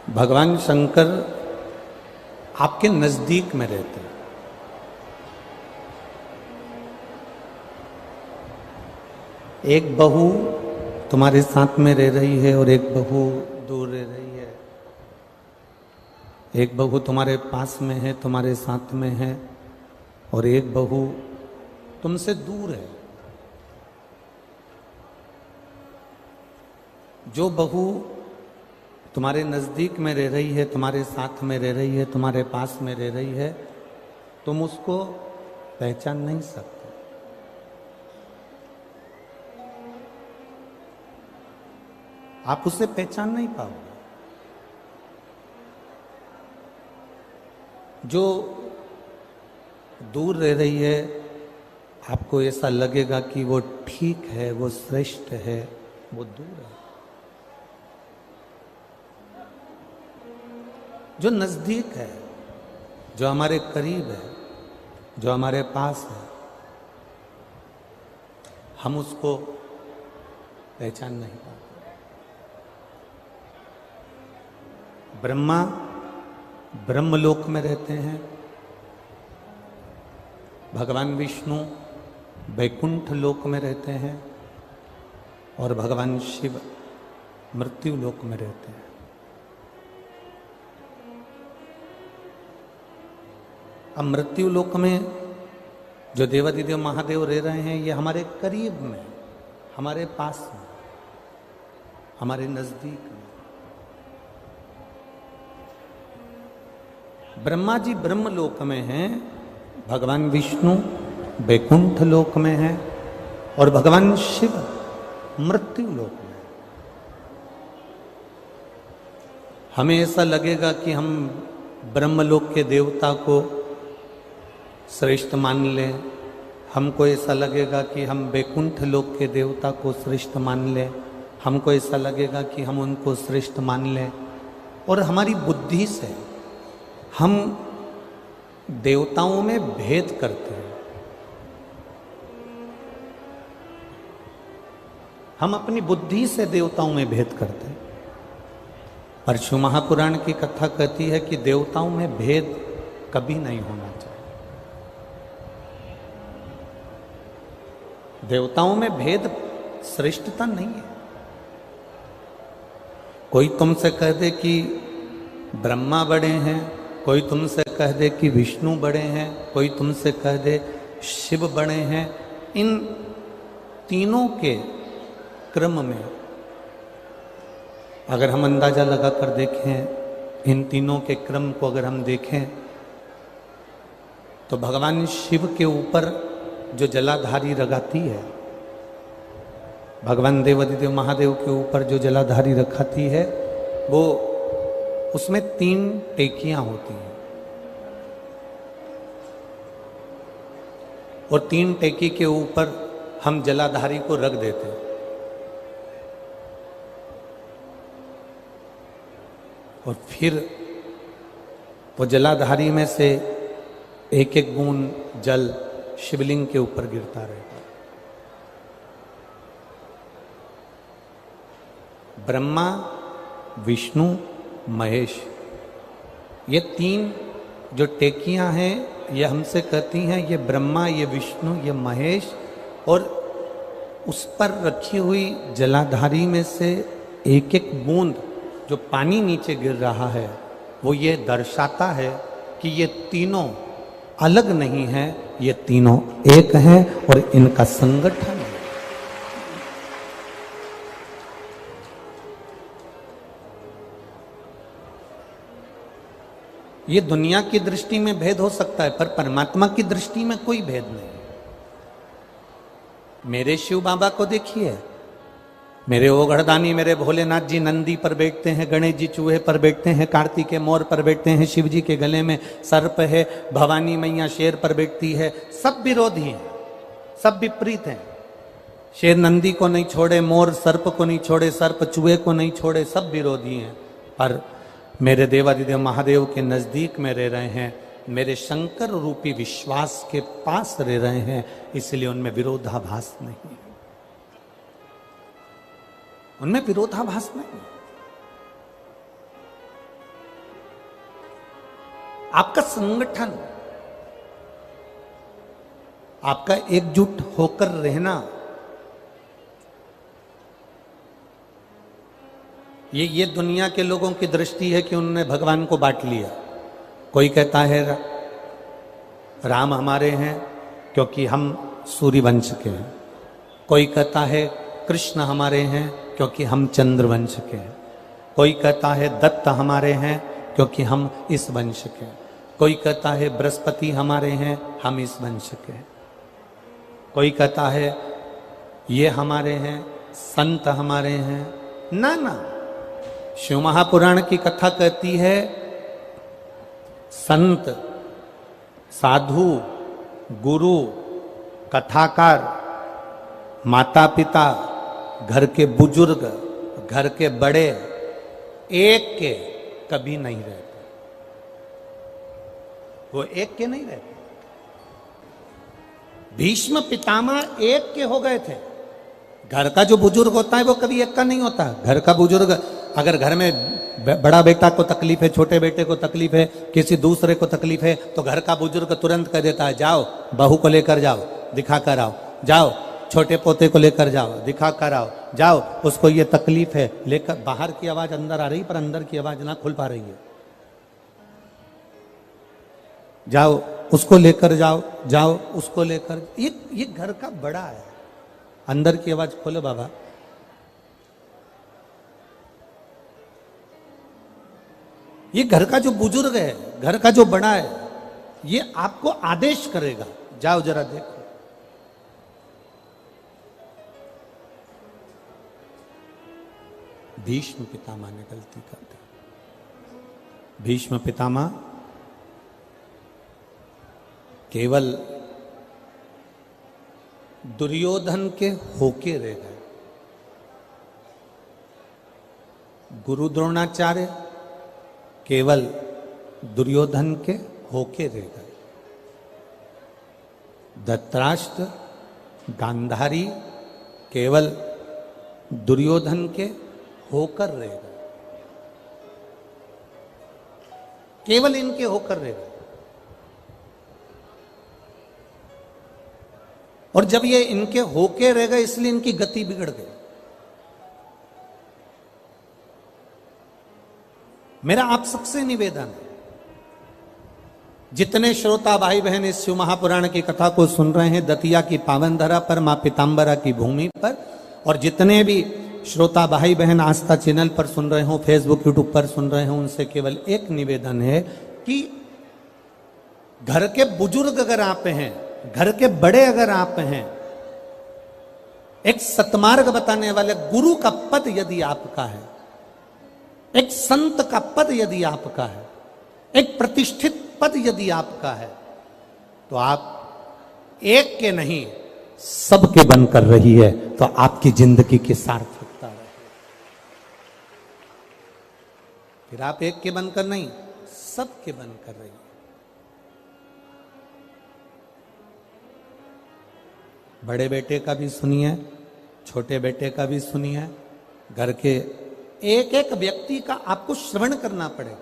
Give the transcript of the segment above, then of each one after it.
भगवान शंकर आपके नजदीक में रहते हैं। एक बहू तुम्हारे साथ में रह रही है और एक बहू दूर रह रही है। एक बहू तुम्हारे पास में है, तुम्हारे साथ में है, और एक बहू तुमसे दूर है। जो बहू तुम्हारे नजदीक में रह रही है, तुम्हारे साथ में रह रही है, तुम्हारे पास में रह रही है, तुम उसको पहचान नहीं सकते। आप उसे पहचान नहीं पाओगे। जो दूर रह रही है, आपको ऐसा लगेगा कि वो ठीक है, वो श्रेष्ठ है, वो दूर है। जो नजदीक है, जो हमारे करीब है, जो हमारे पास है, हम उसको पहचान नहीं पाते। ब्रह्मा ब्रह्मलोक में रहते हैं, भगवान विष्णु वैकुंठ लोक में रहते हैं, और भगवान शिव मृत्यु लोक में रहते हैं। अब मृत्यु लोक में जो देवादिदेव महादेव रह रहे हैं, ये हमारे करीब में, हमारे पास में, हमारे नजदीक में। ब्रह्मा जी ब्रह्मलोक में हैं, भगवान विष्णु वैकुंठ लोक में हैं, और भगवान शिव मृत्यु लोक में। हमें ऐसा लगेगा कि हम ब्रह्मलोक के देवता को श्रेष्ठ मान लें, हमको ऐसा लगेगा कि हम वैकुंठ लोक के देवता को श्रेष्ठ मान लें, हमको ऐसा लगेगा कि हम उनको श्रेष्ठ मान लें, और हमारी बुद्धि से हम देवताओं में भेद करते हैं। हम अपनी बुद्धि से देवताओं में भेद करते हैं। परशु महापुराण की कथा कहती है कि देवताओं में भेद कभी नहीं होना चाहिए। देवताओं में भेद श्रेष्ठता नहीं है। कोई तुमसे कह दे कि ब्रह्मा बड़े हैं, कोई तुमसे कह दे कि विष्णु बड़े हैं, कोई तुमसे कह दे शिव बड़े हैं, इन तीनों के क्रम में अगर हम अंदाजा लगाकर देखें, इन तीनों के क्रम को अगर हम देखें, तो भगवान शिव के ऊपर जो जलाधारी रगाती है, भगवान देवादिदेव महादेव के ऊपर जो जलाधारी रखाती है, वो उसमें 3 टेकियां होती हैं, और 3 टेकी के ऊपर हम जलाधारी को रख देते हैं, और फिर वो जलाधारी में से एक एक बूंद जल शिवलिंग के ऊपर गिरता रहता है। ब्रह्मा, विष्णु, महेश, ये 3 जो टेकियां हैं, ये हमसे कहती हैं ये ब्रह्मा, ये विष्णु, ये महेश, और उस पर रखी हुई जलाधारी में से एक एक बूंद जो पानी नीचे गिर रहा है, वो ये दर्शाता है कि ये तीनों अलग नहीं है, ये तीनों एक हैं, और इनका संगठन है। ये दुनिया की दृष्टि में भेद हो सकता है, पर परमात्मा की दृष्टि में कोई भेद नहीं। मेरे शिव बाबा को देखिए, मेरे ओघड़दानी, मेरे भोलेनाथ जी नंदी पर बैठते हैं, गणेश जी चूहे पर बैठते हैं, कार्तिकेय मोर पर बैठते हैं, शिव जी के गले में सर्प है, भवानी मैया शेर पर बैठती है। सब विरोधी हैं, सब विपरीत हैं। शेर नंदी को नहीं छोड़े, मोर सर्प को नहीं छोड़े, सर्प चूहे को नहीं छोड़े, सब विरोधी हैं। पर मेरे देवादिदेव महादेव के नजदीक में रह रहे हैं, मेरे शंकर रूपी विश्वास के पास रह रहे हैं, इसलिए उनमें विरोधाभास नहीं है, उनमें विरोधाभास नहीं। आपका संगठन, आपका एकजुट होकर रहना, ये दुनिया के लोगों की दृष्टि है कि उन्होंने भगवान को बांट लिया। कोई कहता है राम हमारे हैं क्योंकि हम सूर्य वंश के हैं, कोई कहता है कृष्ण हमारे हैं क्योंकि हम चंद्र वंश के हैं, कोई कहता है दत्त हमारे हैं क्योंकि हम इस वंश के हैं, कोई कहता है बृहस्पति हमारे हैं, हम इस वंश के हैं, कोई कहता है ये हमारे हैं, संत हमारे हैं। ना ना, शिव महापुराण की कथा कहती है संत, साधु, गुरु, कथाकार, माता पिता, घर के बुजुर्ग, घर के बड़े एक के कभी नहीं रहते, वो एक के नहीं रहते। भीष्म पितामह एक के हो गए थे। घर का जो बुजुर्ग होता है वो कभी एक का नहीं होता। घर का बुजुर्ग, अगर घर में बड़ा बेटा को तकलीफ है, छोटे बेटे को तकलीफ है, किसी दूसरे को तकलीफ है, तो घर का बुजुर्ग तुरंत कह देता है जाओ बहू को लेकर जाओ, दिखा कर आओ, जाओ छोटे पोते को लेकर जाओ, दिखा कर आओ, जाओ उसको ये तकलीफ है लेकर। बाहर की आवाज अंदर आ रही पर अंदर की आवाज ना खुल पा रही है। जाओ उसको लेकर जाओ, जाओ उसको लेकर। ये घर का बड़ा है, अंदर की आवाज खोलो बाबा। ये घर का जो बुजुर्ग है, घर का जो बड़ा है, ये आपको आदेश करेगा जाओ जरा देखो। भीष्म पितामह ने गलती कर दी। भीष्म पितामह केवल दुर्योधन के होके रह गए। गुरु द्रोणाचार्य केवल दुर्योधन के होके रह गए। धृतराष्ट्र, गांधारी केवल दुर्योधन के होकर रह गए, केवल इनके होकर रह गए। और जब ये इनके होके रह गए इसलिए इनकी गति बिगड़ गई। मेरा आप सबसे निवेदन है, जितने श्रोता भाई बहन इस शिव महापुराण की कथा को सुन रहे हैं दतिया की पावन धरा पर, मां पीताम्बरा की भूमि पर, और जितने भी श्रोता भाई बहन आस्था चैनल पर सुन रहे हो, फेसबुक यूट्यूब पर सुन रहे हो, उनसे केवल एक निवेदन है कि घर के बुजुर्ग अगर आप हैं, घर के बड़े अगर आप हैं, एक सतमार्ग बताने वाले गुरु का पद यदि आपका है, एक संत का पद यदि आपका है, एक प्रतिष्ठित पद यदि आपका है, तो आप एक के नहीं सबके बनकर रही है, तो आपकी जिंदगी की सार्थकता है। फिर आप एक के बनकर नहीं सबके बनकर रही है। बड़े बेटे का भी सुनिए, छोटे बेटे का भी सुनिए, घर के एक एक व्यक्ति का आपको श्रवण करना पड़ेगा।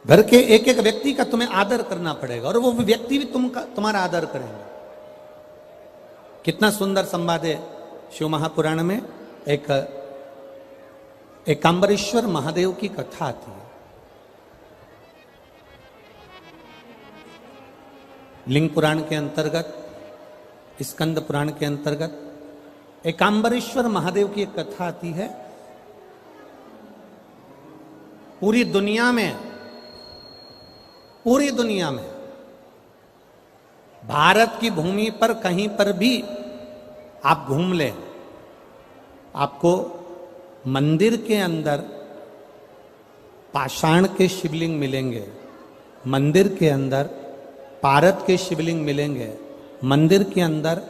घर के एक एक व्यक्ति का तुम्हें आदर करना पड़ेगा और वो व्यक्ति भी तुम्हारा आदर करेंगे। कितना सुंदर संवाद है शिव महापुराण में। एक एकांबरेश्वर महादेव की कथा आती है। लिंग पुराण के अंतर्गत, स्कंद पुराण के अंतर्गत एकांबरेश्वर महादेव की एक कथा आती है। पूरी दुनिया में भारत की भूमि पर कहीं पर भी आप घूम लें, आपको मंदिर के अंदर पाषाण के शिवलिंग मिलेंगे, मंदिर के अंदर पारद के शिवलिंग मिलेंगे, मंदिर के अंदर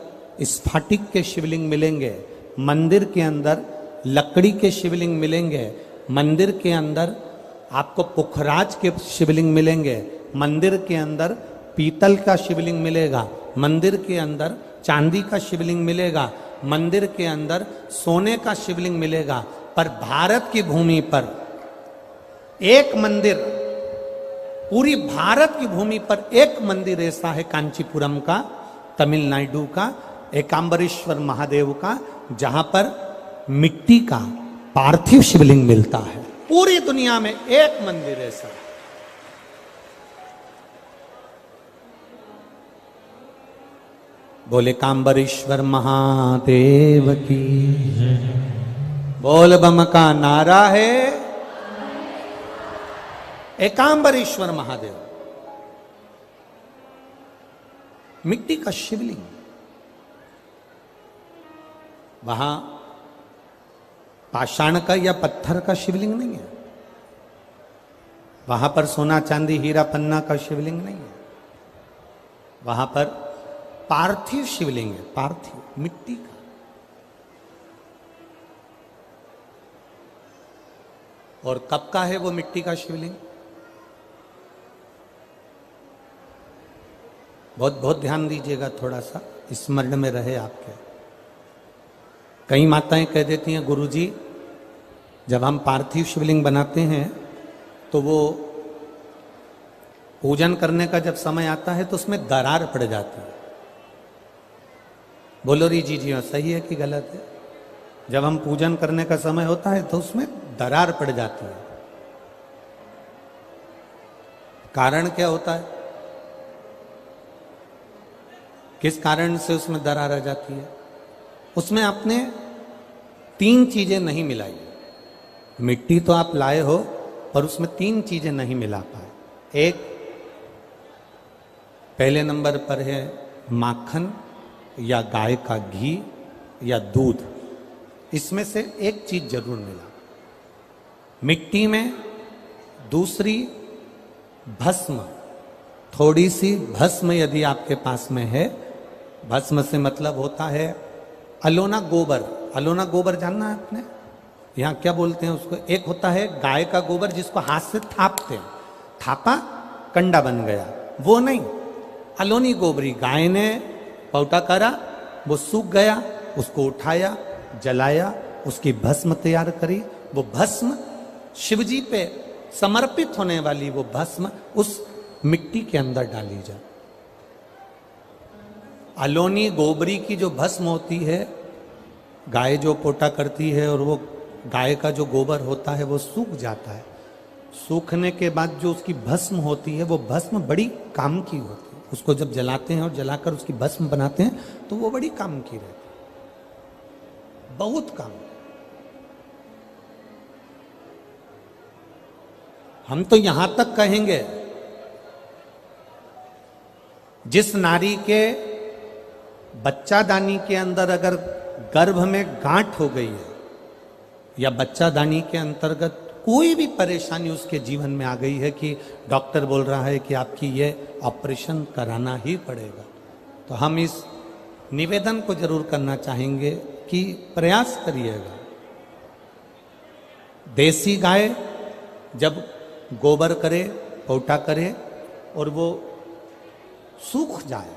स्फटिक के शिवलिंग मिलेंगे, मंदिर के अंदर लकड़ी के शिवलिंग मिलेंगे, मंदिर के अंदर आपको पुखराज के शिवलिंग मिलेंगे, मंदिर के अंदर पीतल का शिवलिंग मिलेगा, मंदिर के अंदर चांदी का शिवलिंग मिलेगा, मंदिर के अंदर सोने का शिवलिंग मिलेगा। पर भारत की भूमि पर एक मंदिर, पूरी भारत की भूमि पर एक मंदिर ऐसा है कांचीपुरम का, तमिलनाडु का, एकांबरेश्वर महादेव का, जहां पर मिट्टी का पार्थिव शिवलिंग मिलता है। पूरी दुनिया में एक मंदिर ऐसा। बोले कांबरेश्वर महादेव की, बोल बम का नारा है। एकांबरेश्वर महादेव, मिट्टी का शिवलिंग, वहां पाषाण का या पत्थर का शिवलिंग नहीं है, वहां पर सोना चांदी हीरा पन्ना का शिवलिंग नहीं है, वहां पर पार्थिव शिवलिंग है, पार्थिव मिट्टी का। और कब का है वो मिट्टी का शिवलिंग? बहुत बहुत ध्यान दीजिएगा, थोड़ा सा स्मरण में रहे आपके। कई माताएं कह देती हैं, गुरुजी जब हम पार्थिव शिवलिंग बनाते हैं तो वो पूजन करने का जब समय आता है तो उसमें दरार पड़ जाती है। बोलो री जी, हाँ सही है कि गलत है? जब हम पूजन करने का समय होता है तो उसमें दरार पड़ जाती है। कारण क्या होता है? किस कारण से उसमें दरार आ जाती है? उसमें आपने 3 चीजें नहीं मिलाई। मिट्टी तो आप लाए हो पर उसमें 3 चीजें नहीं मिला पाए। एक, पहले नंबर पर है माखन या गाय का घी या दूध, इसमें से एक चीज जरूर मिला मिट्टी में। दूसरी, भस्म, थोड़ी सी भस्म यदि आपके पास में है, भस्म से मतलब होता है अलोना गोबर। अलोना गोबर जानना है आपने? यहाँ क्या बोलते हैं उसको? एक होता है गाय का गोबर जिसको हाथ से थापते हैं, थापा कंडा बन गया, वो नहीं। अलोनी गोबरी, गाय ने पौटा करा, वो सूख गया, उसको उठाया, जलाया, उसकी भस्म तैयार करी। वो भस्म शिवजी पे समर्पित होने वाली वो भस्म उस मिट्टी के अंदर डाली जाए। अलोनी गोबरी की जो भस्म होती है, गाय जो पोटा करती है और वो गाय का जो गोबर होता है वो सूख जाता है। सूखने के बाद जो उसकी भस्म होती है वो भस्म बड़ी काम की होती है। उसको जब जलाते हैं और जलाकर उसकी भस्म बनाते हैं तो वो बड़ी काम की रहती है, बहुत काम। हम तो यहां तक कहेंगे, जिस नारी के बच्चादानी के अंदर अगर गर्भ में गांठ हो गई है या बच्चादानी के अंतर्गत कोई भी परेशानी उसके जीवन में आ गई है कि डॉक्टर बोल रहा है कि आपकी ये ऑपरेशन कराना ही पड़ेगा, तो हम इस निवेदन को जरूर करना चाहेंगे कि प्रयास करिएगा। देसी गाय जब गोबर करे, पोटा करे और वो सूख जाए,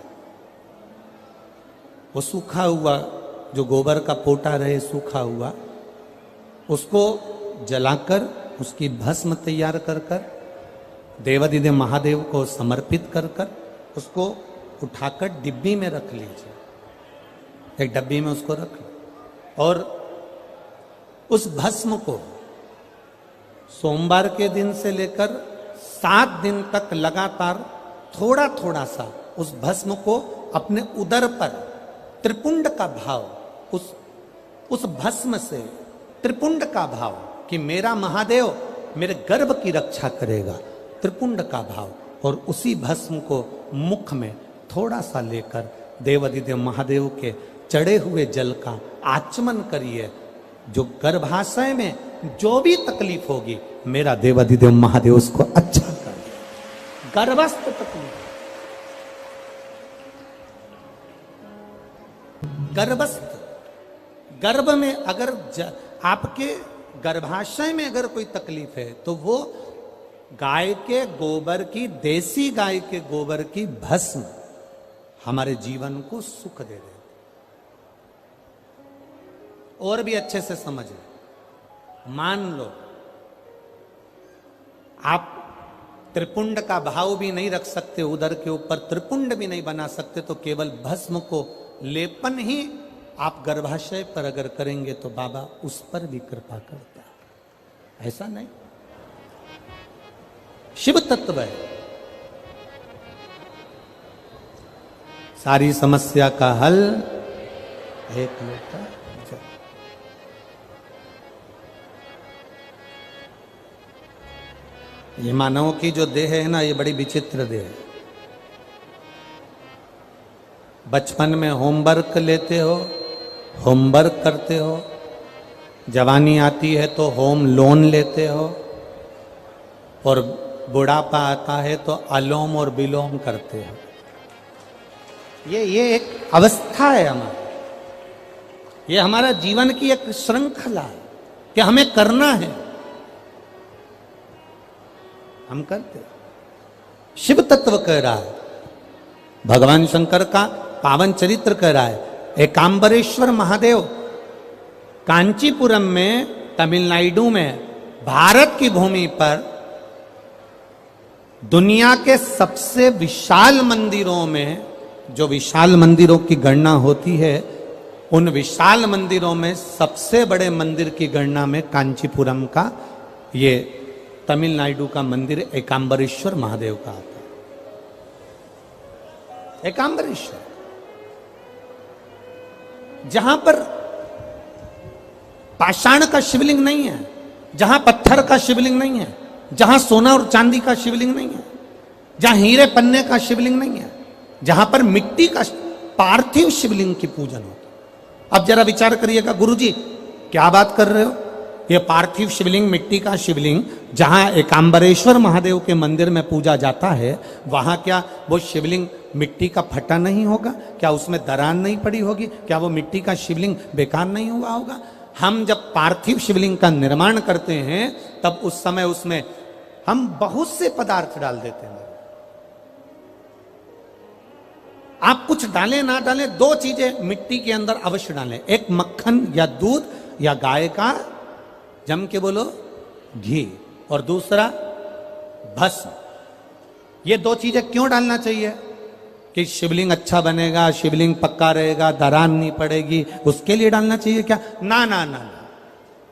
वो सूखा हुआ जो गोबर का पोटा रहे सूखा हुआ, उसको जलाकर उसकी भस्म तैयार कर कर देवादिदेव महादेव को समर्पित कर कर उसको उठाकर डिब्बी में रख लीजिए। एक डब्बी में उसको रख लो और उस भस्म को सोमवार के दिन से लेकर 7 दिन तक लगातार थोड़ा थोड़ा सा उस भस्म को अपने उदर पर त्रिपुंड का भाव, उस भस्म से त्रिपुंड का भाव कि मेरा महादेव मेरे गर्भ की रक्षा करेगा, त्रिपुंड का भाव, और उसी भस्म को मुख में थोड़ा सा लेकर देवादिदेव महादेव के चढ़े हुए जल का आचमन करिए। जो गर्भाशय में जो भी तकलीफ होगी, मेरा देवादिदेव महादेव उसको अच्छा कर दे। गर्भस्थ तकलीफ, गर्भस्थ, गर्भ में अगर आपके गर्भाशय में अगर कोई तकलीफ है तो वो गाय के गोबर की, देसी गाय के गोबर की भस्म हमारे जीवन को सुख दे देती। और भी अच्छे से समझ लो, मान लो आप त्रिपुंड का भाव भी नहीं रख सकते, उदर के ऊपर त्रिपुंड भी नहीं बना सकते, तो केवल भस्म को लेपन ही आप गर्भाशय पर अगर करेंगे तो बाबा उस पर भी कृपा करता है। ऐसा नहीं, शिव तत्व है। सारी समस्या का हल एक लोटा जल। ये मानव की जो देह है ना, ये बड़ी विचित्र देह है। बचपन में होमवर्क लेते हो, होमवर्क करते हो, जवानी आती है तो होम लोन लेते हो, और बुढ़ापा आता है तो अलोम और विलोम करते हो। ये एक अवस्था है हमारी, ये हमारा जीवन की एक श्रृंखला है कि हमें करना है, हम करते हैं। शिव तत्व कह रहा है, भगवान शंकर का पावन चरित्र कह रहा है। एकांबरेश्वर महादेव कांचीपुरम में, तमिलनाडु में, भारत की भूमि पर दुनिया के सबसे विशाल मंदिरों में, जो विशाल मंदिरों की गणना होती है, उन विशाल मंदिरों में सबसे बड़े मंदिर की गणना में कांचीपुरम का, ये तमिलनाडु का मंदिर एकांबरेश्वर महादेव का आता है। एकांबरेश्वर, जहां पर पाषाण का शिवलिंग नहीं है, जहां पत्थर का शिवलिंग नहीं है, जहां सोना और चांदी का शिवलिंग नहीं है, जहां हीरे पन्ने का शिवलिंग नहीं है, जहां पर मिट्टी का पार्थिव शिवलिंग की पूजन होता। अब जरा विचार करिएगा, गुरुजी क्या बात कर रहे हो, ये पार्थिव शिवलिंग, मिट्टी का शिवलिंग जहां एकांबरेश्वर महादेव के मंदिर में पूजा जाता है, वहां क्या वो शिवलिंग मिट्टी का फटा नहीं होगा? क्या उसमें दरार नहीं पड़ी होगी? क्या वो मिट्टी का शिवलिंग बेकार नहीं हुआ होगा? हम जब पार्थिव शिवलिंग का निर्माण करते हैं तब उस समय उसमें हम बहुत से पदार्थ डाल देते हैं। आप कुछ डालें ना डालें, दो चीजें मिट्टी के अंदर अवश्य डालें, एक मक्खन या दूध या गाय का, जम के बोलो, घी, और दूसरा भस्म। ये दो चीजें क्यों डालना चाहिए? कि शिवलिंग अच्छा बनेगा, शिवलिंग पक्का रहेगा, दरार नहीं पड़ेगी, उसके लिए डालना चाहिए क्या? ना ना ना ना।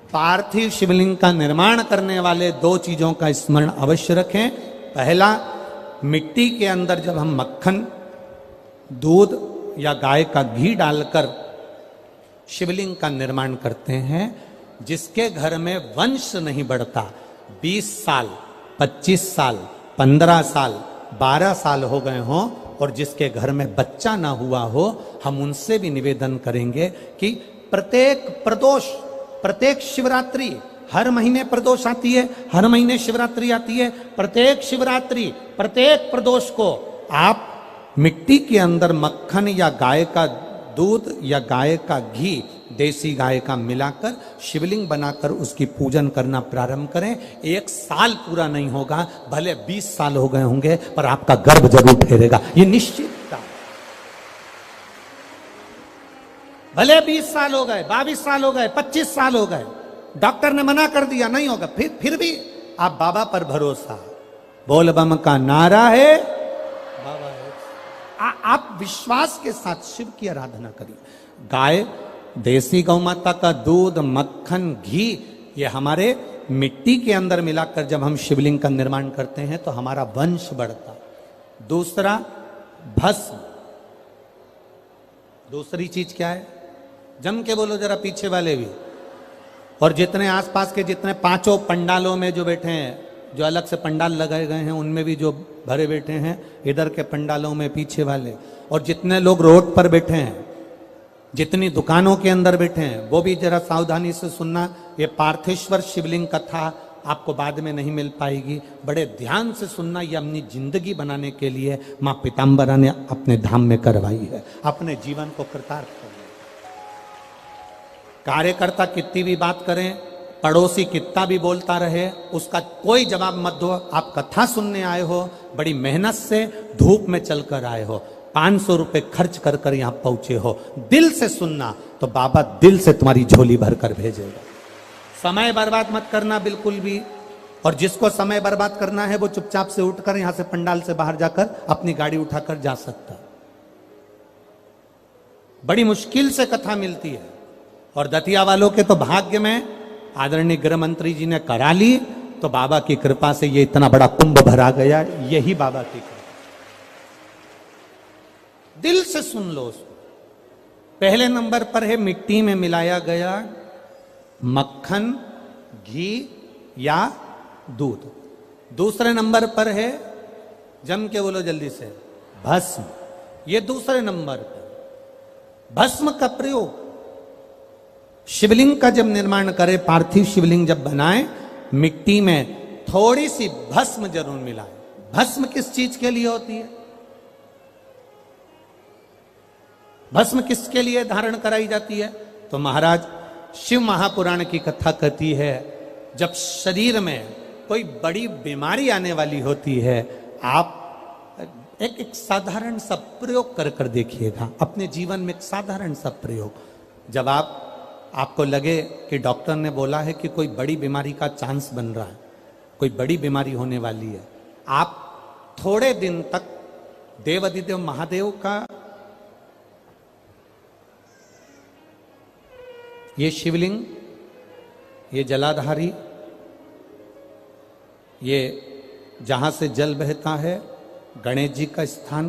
पार्थिव शिवलिंग का निर्माण करने वाले दो चीजों का स्मरण अवश्य रखें। पहला, मिट्टी के अंदर जब हम मक्खन, दूध या गाय का घी डालकर शिवलिंग का निर्माण करते हैं, जिसके घर में वंश नहीं बढ़ता, 20 साल, 25 साल, 15 साल, 12 साल हो गए हों, और जिसके घर में बच्चा ना हुआ हो, हम उनसे भी निवेदन करेंगे कि प्रत्येक प्रदोष, प्रत्येक शिवरात्रि, हर महीने प्रदोष आती है, हर महीने शिवरात्रि आती है, प्रत्येक शिवरात्रि, प्रत्येक प्रदोष को आप मिट्टी के अंदर मक्खन या गाय का दूध या गाय का घी, देसी गाय का मिलाकर शिवलिंग बनाकर उसकी पूजन करना प्रारंभ करें। 1 साल पूरा नहीं होगा, भले 20 साल हो गए होंगे, पर आपका गर्भ जरूर ठहरेगा, ये निश्चित। भले 20 साल हो गए, 22 साल हो गए, 25 साल हो गए, डॉक्टर ने मना कर दिया नहीं होगा, फिर भी आप बाबा पर भरोसा, बोल बम का नारा है, बाबा है। आप विश्वास के साथ शिव की आराधना करिए। गाय, देसी गौ माता का दूध, मक्खन, घी, ये हमारे मिट्टी के अंदर मिलाकर जब हम शिवलिंग का निर्माण करते हैं तो हमारा वंश बढ़ता। दूसरा, भस्म। दूसरी चीज क्या है? जम के बोलो जरा पीछे वाले भी, और जितने आसपास के जितने 5 पंडालों में जो बैठे हैं, जो अलग से पंडाल लगाए गए हैं, उनमें भी जो भरे बैठे हैं, इधर के पंडालों में पीछे वाले, और जितने लोग रोड पर बैठे हैं, जितनी दुकानों के अंदर बैठे हैं, वो भी जरा सावधानी से सुनना। ये पार्थेश्वर शिवलिंग कथा आपको बाद में नहीं मिल पाएगी, बड़े ध्यान से सुनना। ये अपनी जिंदगी बनाने के लिए मां पीताम्बरा ने अपने धाम में करवाई है, अपने जीवन को कृतार्थ करने। कार्यकर्ता कितनी भी बात करें, पड़ोसी कितना भी बोलता रहे, उसका कोई जवाब मत दो। आप कथा सुनने आए हो, बड़ी मेहनत से धूप में चलकर आए हो, 500 रुपए खर्च कर कर यहां पहुंचे हो, दिल से सुनना तो बाबा दिल से तुम्हारी झोली भर कर भेजेगा। समय बर्बाद मत करना बिल्कुल भी। और जिसको समय बर्बाद करना है वो चुपचाप से उठकर यहां से पंडाल से बाहर जाकर अपनी गाड़ी उठाकर जा सकता है। बड़ी मुश्किल से कथा मिलती है और दतिया वालों के तो भाग्य में आदरणीय गृह मंत्री जी ने करा ली, तो बाबा की कृपा से ये इतना बड़ा कुंभ भरा गया। यही बाबा की कृपा। दिल से सुन लो उसको। पहले नंबर पर है मिट्टी में मिलाया गया मक्खन, घी या दूध। दूसरे नंबर पर है, जम के बोलो जल्दी से, भस्म। ये दूसरे नंबर पर भस्म का प्रयोग। शिवलिंग का जब निर्माण करे, पार्थिव शिवलिंग जब बनाए, मिट्टी में थोड़ी सी भस्म जरूर मिलाए। भस्म किस चीज के लिए होती है? भस्म किसके लिए धारण कराई जाती है? तो महाराज शिव महापुराण की कथा कहती है, जब शरीर में कोई बड़ी बीमारी आने वाली होती है, आप एक साधारण सा प्रयोग कर कर देखिएगा अपने जीवन में। एक साधारण सा प्रयोग, जब आपको लगे कि डॉक्टर ने बोला है कि कोई बड़ी बीमारी का चांस बन रहा है, कोई बड़ी बीमारी होने वाली है, आप थोड़े दिन तक देवाधिदेव महादेव का ये शिवलिंग, ये जलाधारी, ये जहां से जल बहता है, गणेश जी का स्थान,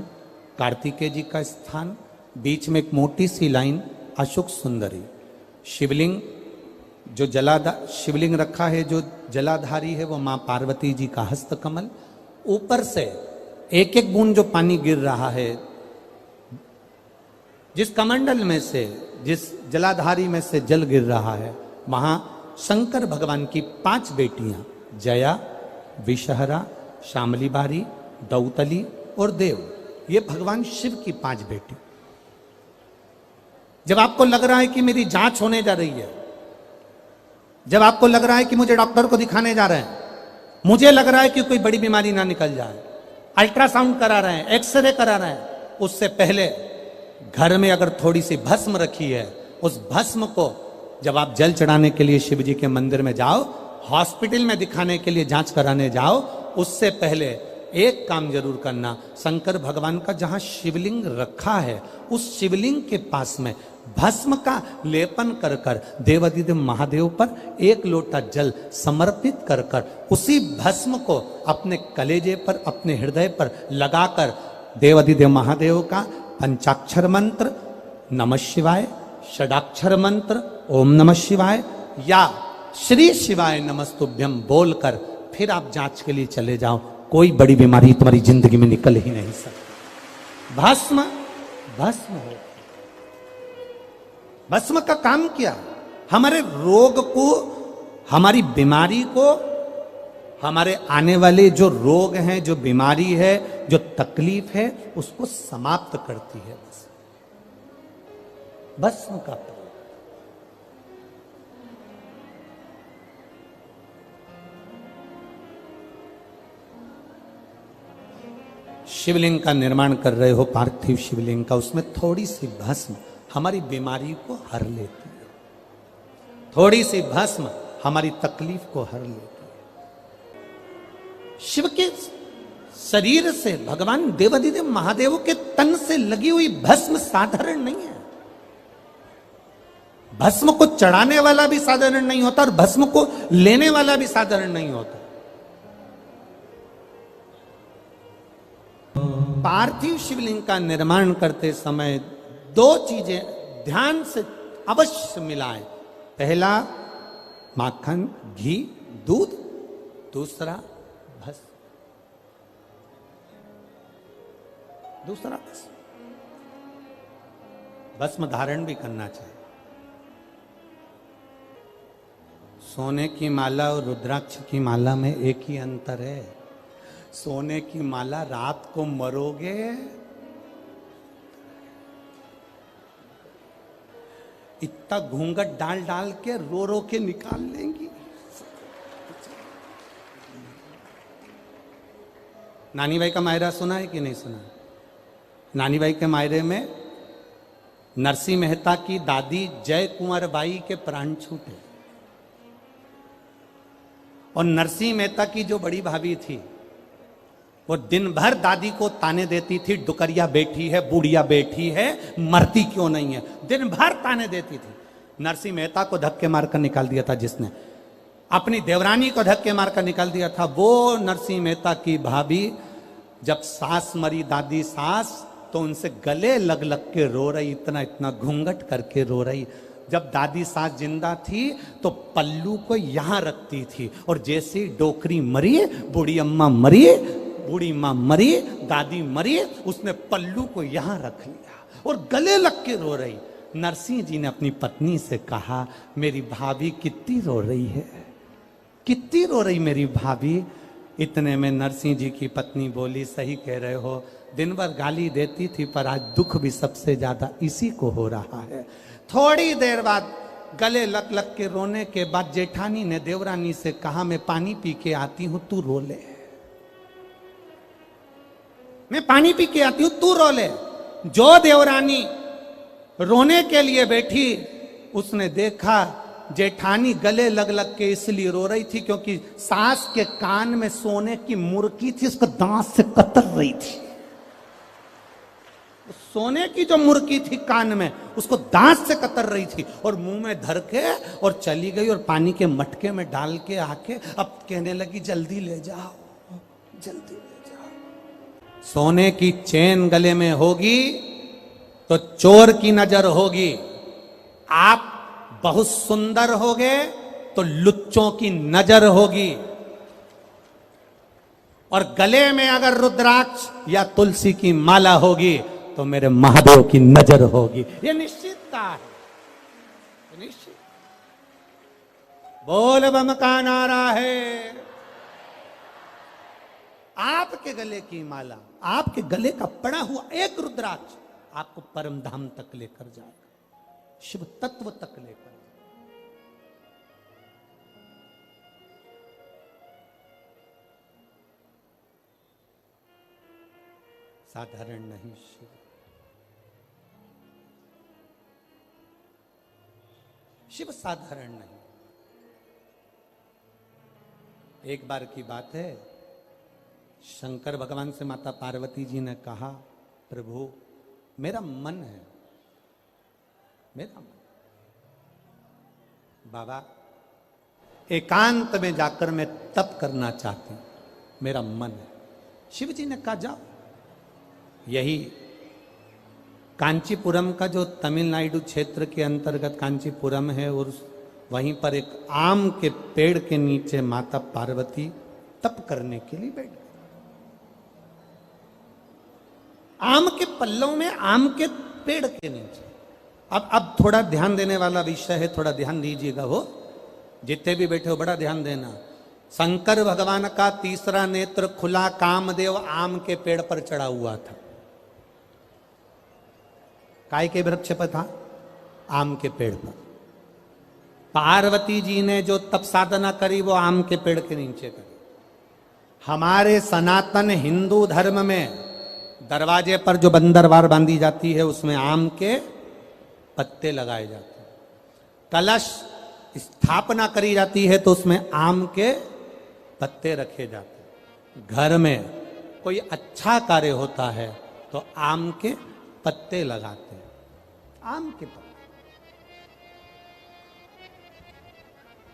कार्तिकेय जी का स्थान, बीच में एक मोटी सी लाइन अशोक सुंदरी, शिवलिंग जो शिवलिंग रखा है, जो जलाधारी है वो मां पार्वती जी का हस्तकमल, ऊपर से एक एक बूंद जो पानी गिर रहा है, जिस कमंडल में से, जिस जलाधारी में से जल गिर रहा है, वहां शंकर भगवान की 5 बेटियां, जया, विषहरा, शामली बारी, दौतली और देव, ये भगवान शिव की 5 बेटी। जब आपको लग रहा है कि मेरी जांच होने जा रही है, जब आपको लग रहा है कि मुझे डॉक्टर को दिखाने जा रहे हैं, मुझे लग रहा है कि कोई बड़ी बीमारी ना निकल जाए, अल्ट्रासाउंड करा रहे हैं, एक्सरे करा रहे हैं, उससे पहले घर में अगर थोड़ी सी भस्म रखी है, उस भस्म को जब आप जल चढ़ाने के लिए शिव जी के मंदिर में जाओ, हॉस्पिटल में दिखाने के लिए जांच कराने जाओ, उससे पहले एक काम जरूर करना, शंकर भगवान का जहां शिवलिंग रखा है, उस शिवलिंग के पास में भस्म का लेपन कर कर देवाधिदेव महादेव पर 1 लोटा जल समर्पित कर कर उसी भस्म को अपने कलेजे पर, अपने हृदय पर लगाकर देवाधिदेव महादेव का पंचाक्षर मंत्र नमः शिवाय, षडाक्षर मंत्र ओम नमः शिवाय या श्री शिवाय नमस्तुभ्यम बोलकर फिर आप जांच के लिए चले जाओ। कोई बड़ी बीमारी तुम्हारी जिंदगी में निकल ही नहीं सकती। भस्म भस्म हो। भस्म का काम क्या? हमारे रोग को, हमारी बीमारी को, हमारे आने वाले जो रोग हैं, जो बीमारी है, जो तकलीफ है, उसको समाप्त करती है भस्म का प्रयोग। शिवलिंग का निर्माण कर रहे हो, पार्थिव शिवलिंग का, उसमें थोड़ी सी भस्म हमारी बीमारी को हर लेती है, थोड़ी सी भस्म हमारी तकलीफ को हर लेती है। शिव के शरीर से, भगवान देवाधिदेव महादेव के तन से लगी हुई भस्म साधारण नहीं है। भस्म को चढ़ाने वाला भी साधारण नहीं होता और भस्म को लेने वाला भी साधारण नहीं होता। पार्थिव शिवलिंग का निर्माण करते समय 2 चीजें ध्यान से अवश्य मिलाएं। पहला माखन, घी, दूध, दूसरा भस्म, दूसरा भस्म। भस्म धारण भी करना चाहिए। सोने की माला और रुद्राक्ष की माला में एक ही अंतर है। सोने की माला रात को मरोगे, इतना घूंघट डाल डाल के रो रो के निकाल लेंगी। नानी भाई का मायरा सुना है कि नहीं सुना? नानी भाई के मायरे में नरसिंह मेहता की दादी जय कुंवर बाई के प्राण छूटे और नरसिंह मेहता की जो बड़ी भाभी थी वो दिन भर दादी को ताने देती थी, डुकरिया बैठी है, बुढ़िया बैठी है, मरती क्यों नहीं है, दिन भर ताने देती थी। नरसिंह मेहता को धक्के मारकर निकाल दिया था जिसने, अपनी देवरानी को धक्के मारकर निकाल दिया था, वो नरसिंह मेहता की भाभी जब सास मरी, दादी सास, तो उनसे गले लग लग के रो रही, इतना इतना घूंघट करके रो रही। जब दादी सास जिंदा थी तो पल्लू को यहां रखती थी, और जैसे डोकरी मरी, बूढ़ी अम्मा मरी, बूढ़ी माँ मरी, दादी मरी, उसने पल्लू को यहां रख लिया और गले लग के रो रही। नरसिंह जी ने अपनी पत्नी से कहा, मेरी भाभी कितनी रो रही है, कितनी रो रही मेरी भाभी। इतने में नरसिंह जी की पत्नी बोली, सही कह रहे हो, दिन भर गाली देती थी पर आज दुख भी सबसे ज्यादा इसी को हो रहा है। थोड़ी देर बाद गले लग लग के रोने के बाद जेठानी ने देवरानी से कहा, मैं पानी पी के आती हूं, तू रो ले, मैं पानी पी के आती हूं, तू रो ले। जो देवरानी रोने के लिए बैठी, उसने देखा जेठानी गले लग लग के इसलिए रो रही थी क्योंकि सास के कान में सोने की मुर्की थी, उसको दांत से कतर रही थी। सोने की जो मुर्की थी कान में, उसको दांत से कतर रही थी और मुंह में धर के और चली गई और पानी के मटके में डाल के आके अब कहने लगी, जल्दी ले जाओ, जल्दी ले जाओ। सोने की चेन गले में होगी तो चोर की नजर होगी, आप बहुत सुंदर होगे तो लुच्चों की नजर होगी, और गले में अगर रुद्राक्ष या तुलसी की माला होगी तो मेरे महादेव की नजर होगी। ये निश्चितता है, निश्चित। बोल बम का नारा है। आपके गले की माला, आपके गले का पड़ा हुआ एक रुद्राक्ष आपको परम धाम तक लेकर जाएगा, शिव तत्व तक लेकर। साधारण नहीं शिव, शिव साधारण नहीं। एक बार की बात है, शंकर भगवान से माता पार्वती जी ने कहा, प्रभु मेरा मन है, मेरा मन, बाबा एकांत में जाकर मैं तप करना चाहती हूं, मेरा मन है। शिव जी ने कहा, जाओ। यही कांचीपुरम का जो तमिलनाडु क्षेत्र के अंतर्गत कांचीपुरम है, और वहीं पर एक आम के पेड़ के नीचे माता पार्वती तप करने के लिए बैठ गई। आम के पल्लव में, आम के पेड़ के नीचे। अब थोड़ा ध्यान देने वाला विषय है, थोड़ा ध्यान दीजिएगा, हो जितने भी बैठे हो बड़ा ध्यान देना। शंकर भगवान का तीसरा नेत्र खुला, कामदेव आम के पेड़ पर चढ़ा हुआ था। काय के वृक्ष पर था? आम के पेड़ पर। पार्वती जी ने जो तप साधना करी वो आम के पेड़ के नीचे करी। हमारे सनातन हिंदू धर्म में दरवाजे पर जो बंदरवार बांधी जाती है उसमें आम के पत्ते लगाए जाते हैं। कलश स्थापना करी जाती है तो उसमें आम के पत्ते रखे जाते हैं। घर में कोई अच्छा कार्य होता है तो आम के पत्ते लगाते हैं, आम के पत्ते।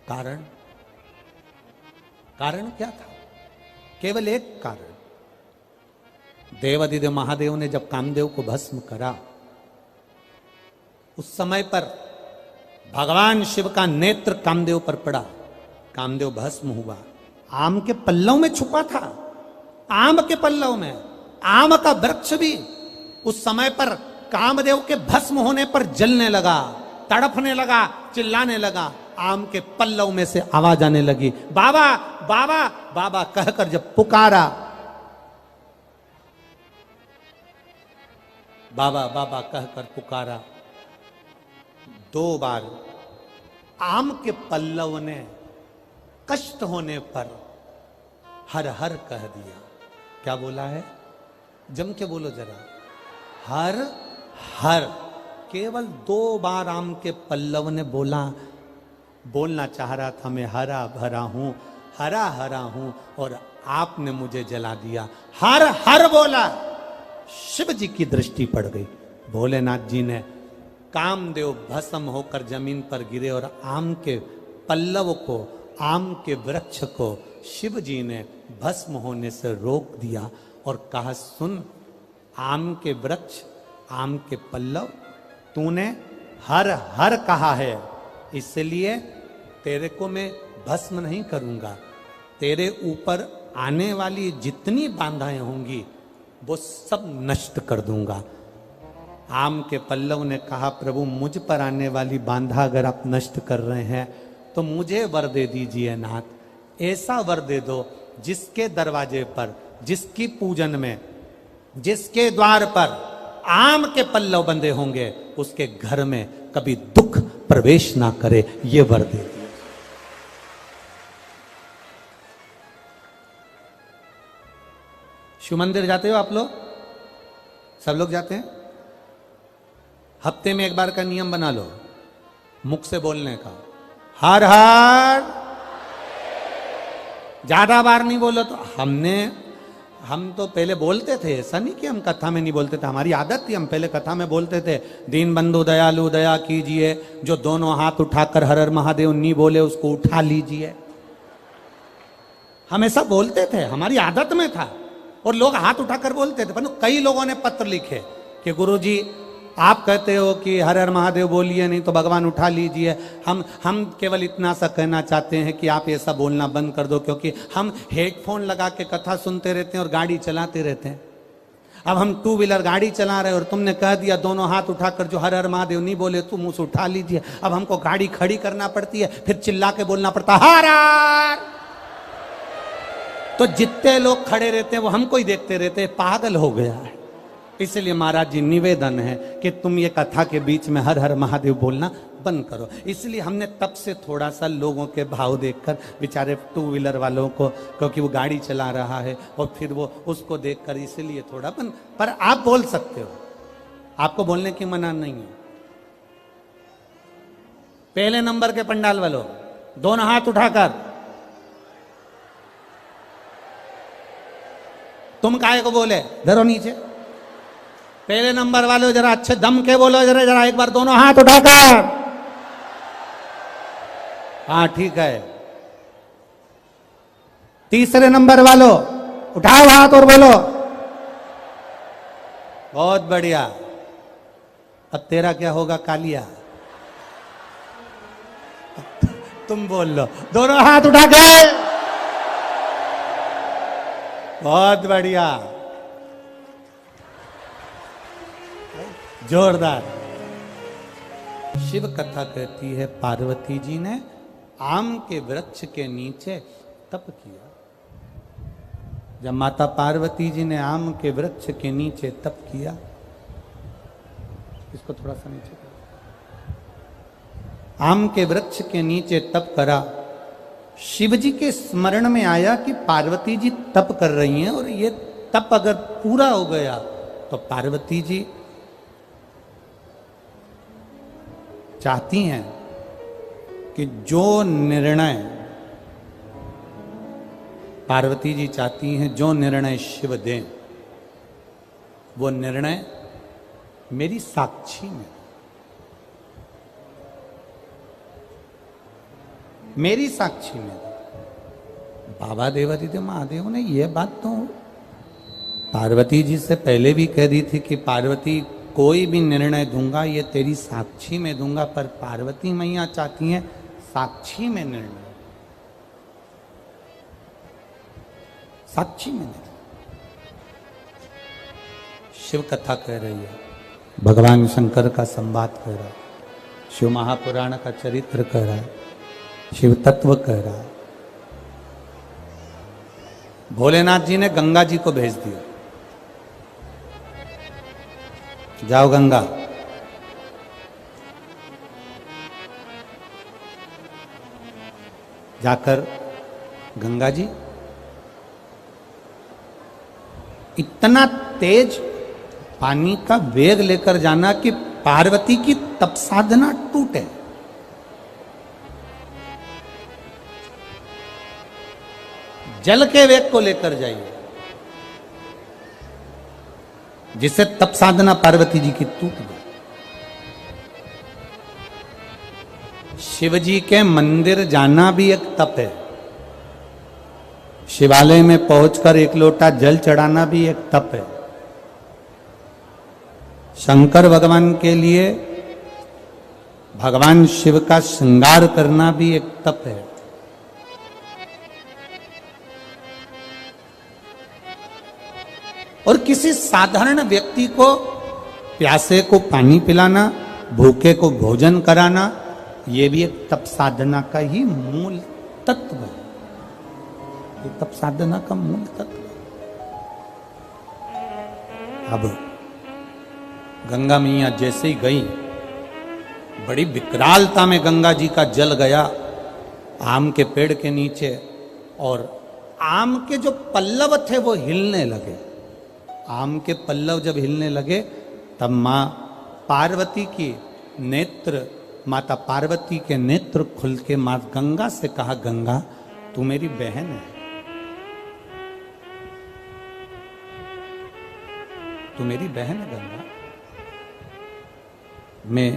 कारण कारण क्या था? केवल एक कारण। देवादिदेव महादेव ने जब कामदेव को भस्म करा, उस समय पर भगवान शिव का नेत्र कामदेव पर पड़ा, कामदेव भस्म हुआ। आम के पल्लव में छुपा था, आम के पल्लव में। आम का वृक्ष भी उस समय पर कामदेव के भस्म होने पर जलने लगा, तड़पने लगा, चिल्लाने लगा। आम के पल्लव में से आवाज आने लगी, बाबा बाबा बाबा कहकर जब पुकारा, बाबा बाबा कहकर पुकारा, 2 बार आम के पल्लव ने कष्ट होने पर हर हर कह दिया। क्या बोला है? जम के बोलो जरा, हर हर। केवल 2 बार आम के पल्लव ने बोलना चाह रहा था, मैं हरा भरा हूं, हरा हरा हूं और आपने मुझे जला दिया। हर हर बोला, शिव जी की दृष्टि पड़ गई। भोलेनाथ जी ने कामदेव भस्म होकर जमीन पर गिरे और आम के पल्लव को, आम के वृक्ष को शिव जी ने भस्म होने से रोक दिया और कहा, सुन आम के वृक्ष, आम के पल्लव, तूने हर हर कहा है, इसलिए तेरे को मैं भस्म नहीं करूंगा। तेरे ऊपर आने वाली जितनी बाधाएं होंगी वो सब नष्ट कर दूंगा। आम के पल्लव ने कहा, प्रभु मुझ पर आने वाली बाधा अगर आप नष्ट कर रहे हैं तो मुझे वर दे दीजिए नाथ, ऐसा वर दे दो जिसके दरवाजे पर, जिसकी पूजन में, जिसके द्वार पर आम के पल्लव बंधे होंगे उसके घर में कभी दुख प्रवेश ना करे, ये वर दे दिए। शिव मंदिर जाते हो आप लोग? सब लोग जाते हैं? हफ्ते में एक बार का नियम बना लो मुख से बोलने का, हर हर। ज्यादा बार नहीं बोलो तो हम तो पहले बोलते थे, ऐसा नहीं कि हम कथा में नहीं बोलते थे, हमारी आदत थी, हम पहले कथा में बोलते थे, दीन बंधु दयालु दया कीजिए, जो दोनों हाथ उठाकर हर हर महादेव नहीं बोले उसको उठा लीजिए। हम ऐसा बोलते थे, हमारी आदत में था और लोग हाथ उठाकर बोलते थे। पर कई लोगों ने पत्र लिखे कि गुरुजी आप कहते हो कि हर हर महादेव बोलिए, नहीं तो भगवान उठा लीजिए। हम केवल इतना सा कहना चाहते हैं कि आप ऐसा बोलना बंद कर दो, क्योंकि हम हेडफोन लगा के कथा सुनते रहते हैं और गाड़ी चलाते रहते हैं। अब हम टू व्हीलर गाड़ी चला रहे हैं और तुमने कह दिया दोनों हाथ उठाकर जो हर हर महादेव नहीं बोले तुम मुंह से उठा लीजिए। अब हमको गाड़ी खड़ी करना पड़ती है, फिर चिल्ला के बोलना पड़ता हर हर। तो जितने लोग खड़े रहते हैं वो हमको ही देखते रहते हैं, पागल हो गया है। इसलिए महाराज जी निवेदन है कि तुम ये कथा के बीच में हर हर महादेव बोलना बंद करो। इसलिए हमने तब से थोड़ा सा लोगों के भाव देखकर, बेचारे टू व्हीलर वालों को, क्योंकि वो गाड़ी चला रहा है और फिर वो उसको देखकर, इसलिए थोड़ा बंद। पर आप बोल सकते हो, आपको बोलने की मना नहीं है। पहले नंबर के पंडाल वालों दोनों हाथ उठाकर, तुम काहे को बोले, धरो नीचे। पहले नंबर वाले जरा अच्छे दम के बोलो, जरा जरा एक बार दोनों हाथ उठाकर। हाँ ठीक है। तीसरे नंबर वालों उठाओ हाथ और बोलो। बहुत बढ़िया। अब तेरा क्या होगा कालिया? तुम बोल लो, दोनों हाथ उठा के। बहुत बढ़िया, जोरदार। शिव कथा कहती है पार्वती जी ने आम के वृक्ष के नीचे तप किया। जब माता पार्वती जी ने आम के वृक्ष के नीचे तप किया, इसको थोड़ा सा नीचे करो, आम के वृक्ष के नीचे तप करा, शिव जी के स्मरण में आया कि पार्वती जी तप कर रही हैं और ये तप अगर पूरा हो गया तो पार्वती जी चाहती हैं कि जो निर्णय, पार्वती जी चाहती हैं जो निर्णय शिव दें वो निर्णय मेरी साक्षी में, मेरी साक्षी में। बाबा देवादिदेव महादेव ने यह बात तो पार्वती जी से पहले भी कह दी थी कि पार्वती कोई भी निर्णय दूंगा ये तेरी साक्षी में दूंगा, पर पार्वती मैया चाहती हैं साक्षी में निर्णय, साक्षी में निर्णय। शिव कथा कह रही है, भगवान शंकर का संवाद कह रहा है, शिव महापुराण का चरित्र कह रहा है, शिव तत्व कह रहा है। भोलेनाथ जी ने गंगा जी को भेज दिया, जाओ गंगा। जाकर गंगा जी इतना तेज पानी का वेग लेकर जाना कि पार्वती की तप साधना टूटे। जल के वेग को लेकर जाइए, जिससे तप साधना पार्वती जी की टूट गई। शिव जी के मंदिर जाना भी एक तप है, शिवालय में पहुंचकर एक लोटा जल चढ़ाना भी एक तप है। शंकर भगवान के लिए भगवान शिव का श्रृंगार करना भी एक तप है। और किसी साधारण व्यक्ति को, प्यासे को पानी पिलाना, भूखे को भोजन कराना, यह भी एक तप साधना का ही मूल तत्व है। ये तप साधना का मूल तत्व है। अब गंगा मैया जैसे ही गई, बड़ी विकरालता में गंगा जी का जल गया आम के पेड़ के नीचे, और आम के जो पल्लव थे वो हिलने लगे। आम के पल्लव जब हिलने लगे तब मां पार्वती की नेत्र, माता पार्वती के नेत्र खुल के मां गंगा से कहा, गंगा तू मेरी बहन है, तू मेरी बहन है गंगा। मैं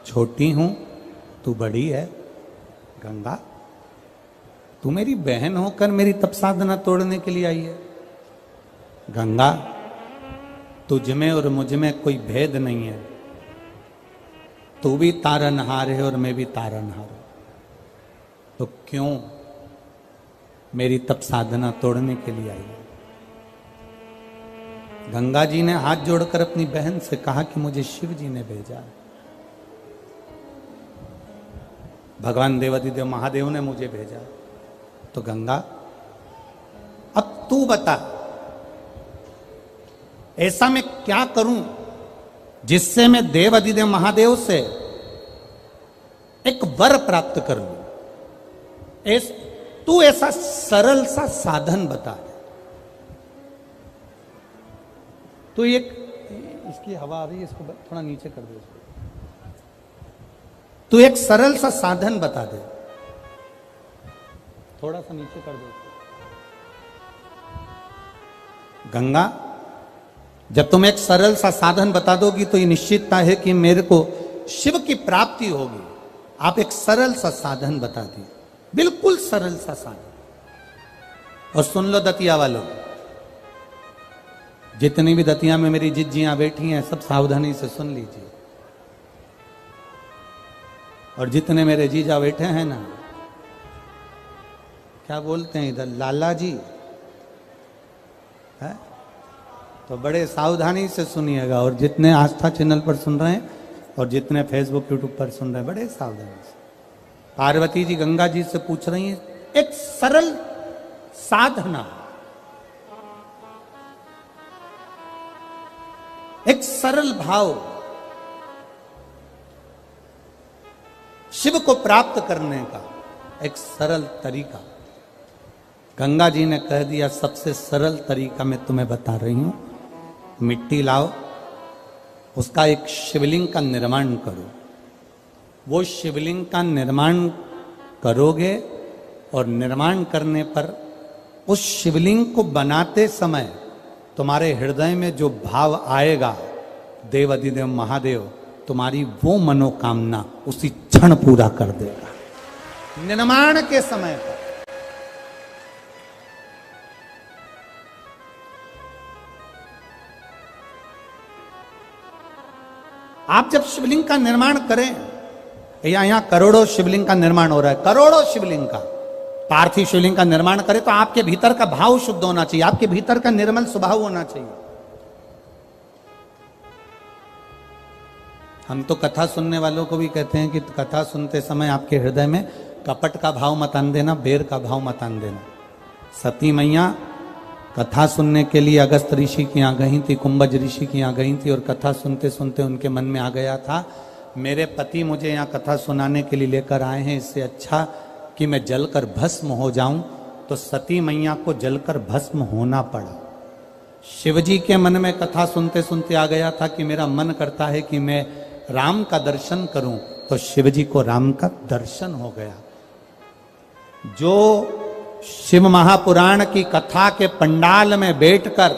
छोटी हूं, तू बड़ी है गंगा, तू मेरी बहन होकर मेरी तप साधना तोड़ने के लिए आई है। गंगा तुझ में और मुझ में कोई भेद नहीं है, तू भी तारनहार है और मैं भी तारनहार हूं, तो क्यों मेरी तप साधना तोड़ने के लिए आई है? गंगा जी ने हाथ जोड़कर अपनी बहन से कहा कि मुझे शिव जी ने भेजा, भगवान देवादिदेव महादेव ने मुझे भेजा। तो गंगा अब तू बता, ऐसा मैं क्या करूं जिससे मैं देवादिदेव महादेव से एक वर प्राप्त कर लूं? तू ऐसा सरल सा साधन बता दे। तो एक इसकी हवा आ रही है, इसको थोड़ा नीचे कर दे इसको। तू एक सरल सा साधन बता दे, थोड़ा सा नीचे कर दे इसको। गंगा जब तुम एक सरल सा साधन बता दोगी तो ये निश्चितता है कि मेरे को शिव की प्राप्ति होगी। आप एक सरल सा साधन बता दिए, बिल्कुल सरल सा साधन। और सुन लो दतिया वालों, जितनी भी दतिया में मेरी जिज्जियां बैठी हैं सब सावधानी से सुन लीजिए। और जितने मेरे जीजा बैठे हैं ना, क्या बोलते हैं इधर, लाला जी है, तो बड़े सावधानी से सुनिएगा। और जितने आस्था चैनल पर सुन रहे हैं और जितने फेसबुक यूट्यूब पर सुन रहे हैं, बड़े सावधानी से। पार्वती जी गंगा जी से पूछ रही हैं एक सरल साधना, एक सरल भाव शिव को प्राप्त करने का, एक सरल तरीका। गंगा जी ने कह दिया सबसे सरल तरीका मैं तुम्हें बता रही हूं, मिट्टी लाओ, उसका एक शिवलिंग का निर्माण करो। वो शिवलिंग का निर्माण करोगे और निर्माण करने पर उस शिवलिंग को बनाते समय तुम्हारे हृदय में जो भाव आएगा, देव अधिदेव महादेव तुम्हारी वो मनोकामना उसी क्षण पूरा कर देगा। निर्माण के समय पर आप जब शिवलिंग का निर्माण करें, यहां करोड़ों शिवलिंग का निर्माण हो रहा है, करोड़ों शिवलिंग का, पार्थिव शिवलिंग का निर्माण करें तो आपके भीतर का भाव शुद्ध होना चाहिए, आपके भीतर का निर्मल स्वभाव होना चाहिए। हम तो कथा सुनने वालों को भी कहते हैं कि कथा सुनते समय आपके हृदय में कपट का भाव मत आन देना, बेर का भाव मत आन देना। सती मैया कथा सुनने के लिए अगस्त ऋषि के यहाँ गई थी, कुंभज ऋषि के यहाँ गई थी, और कथा सुनते सुनते उनके मन में आ गया था मेरे पति मुझे यहाँ कथा सुनाने के लिए लेकर आए हैं, इससे अच्छा कि मैं जलकर भस्म हो जाऊं। तो सती मैया को जलकर भस्म होना पड़ा। शिवजी के मन में कथा सुनते सुनते आ गया था कि मेरा मन करता है कि मैं राम का दर्शन करूं, तो शिवजी को राम का दर्शन हो गया। जो शिव महापुराण की कथा के पंडाल में बैठकर,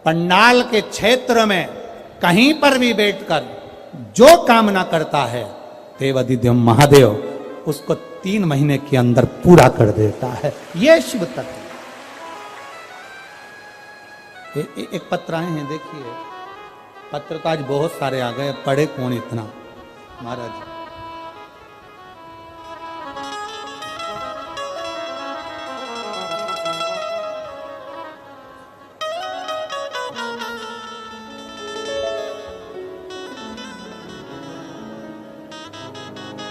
पंडाल के क्षेत्र में कहीं पर भी बैठकर जो कामना करता है देवादिदेव महादेव उसको 3 महीने के अंदर पूरा कर देता है। यह शिव तत्व। एक पत्र आए हैं, देखिए। पत्र तो आज बहुत सारे आ गए, पढ़े कौन इतना महाराज।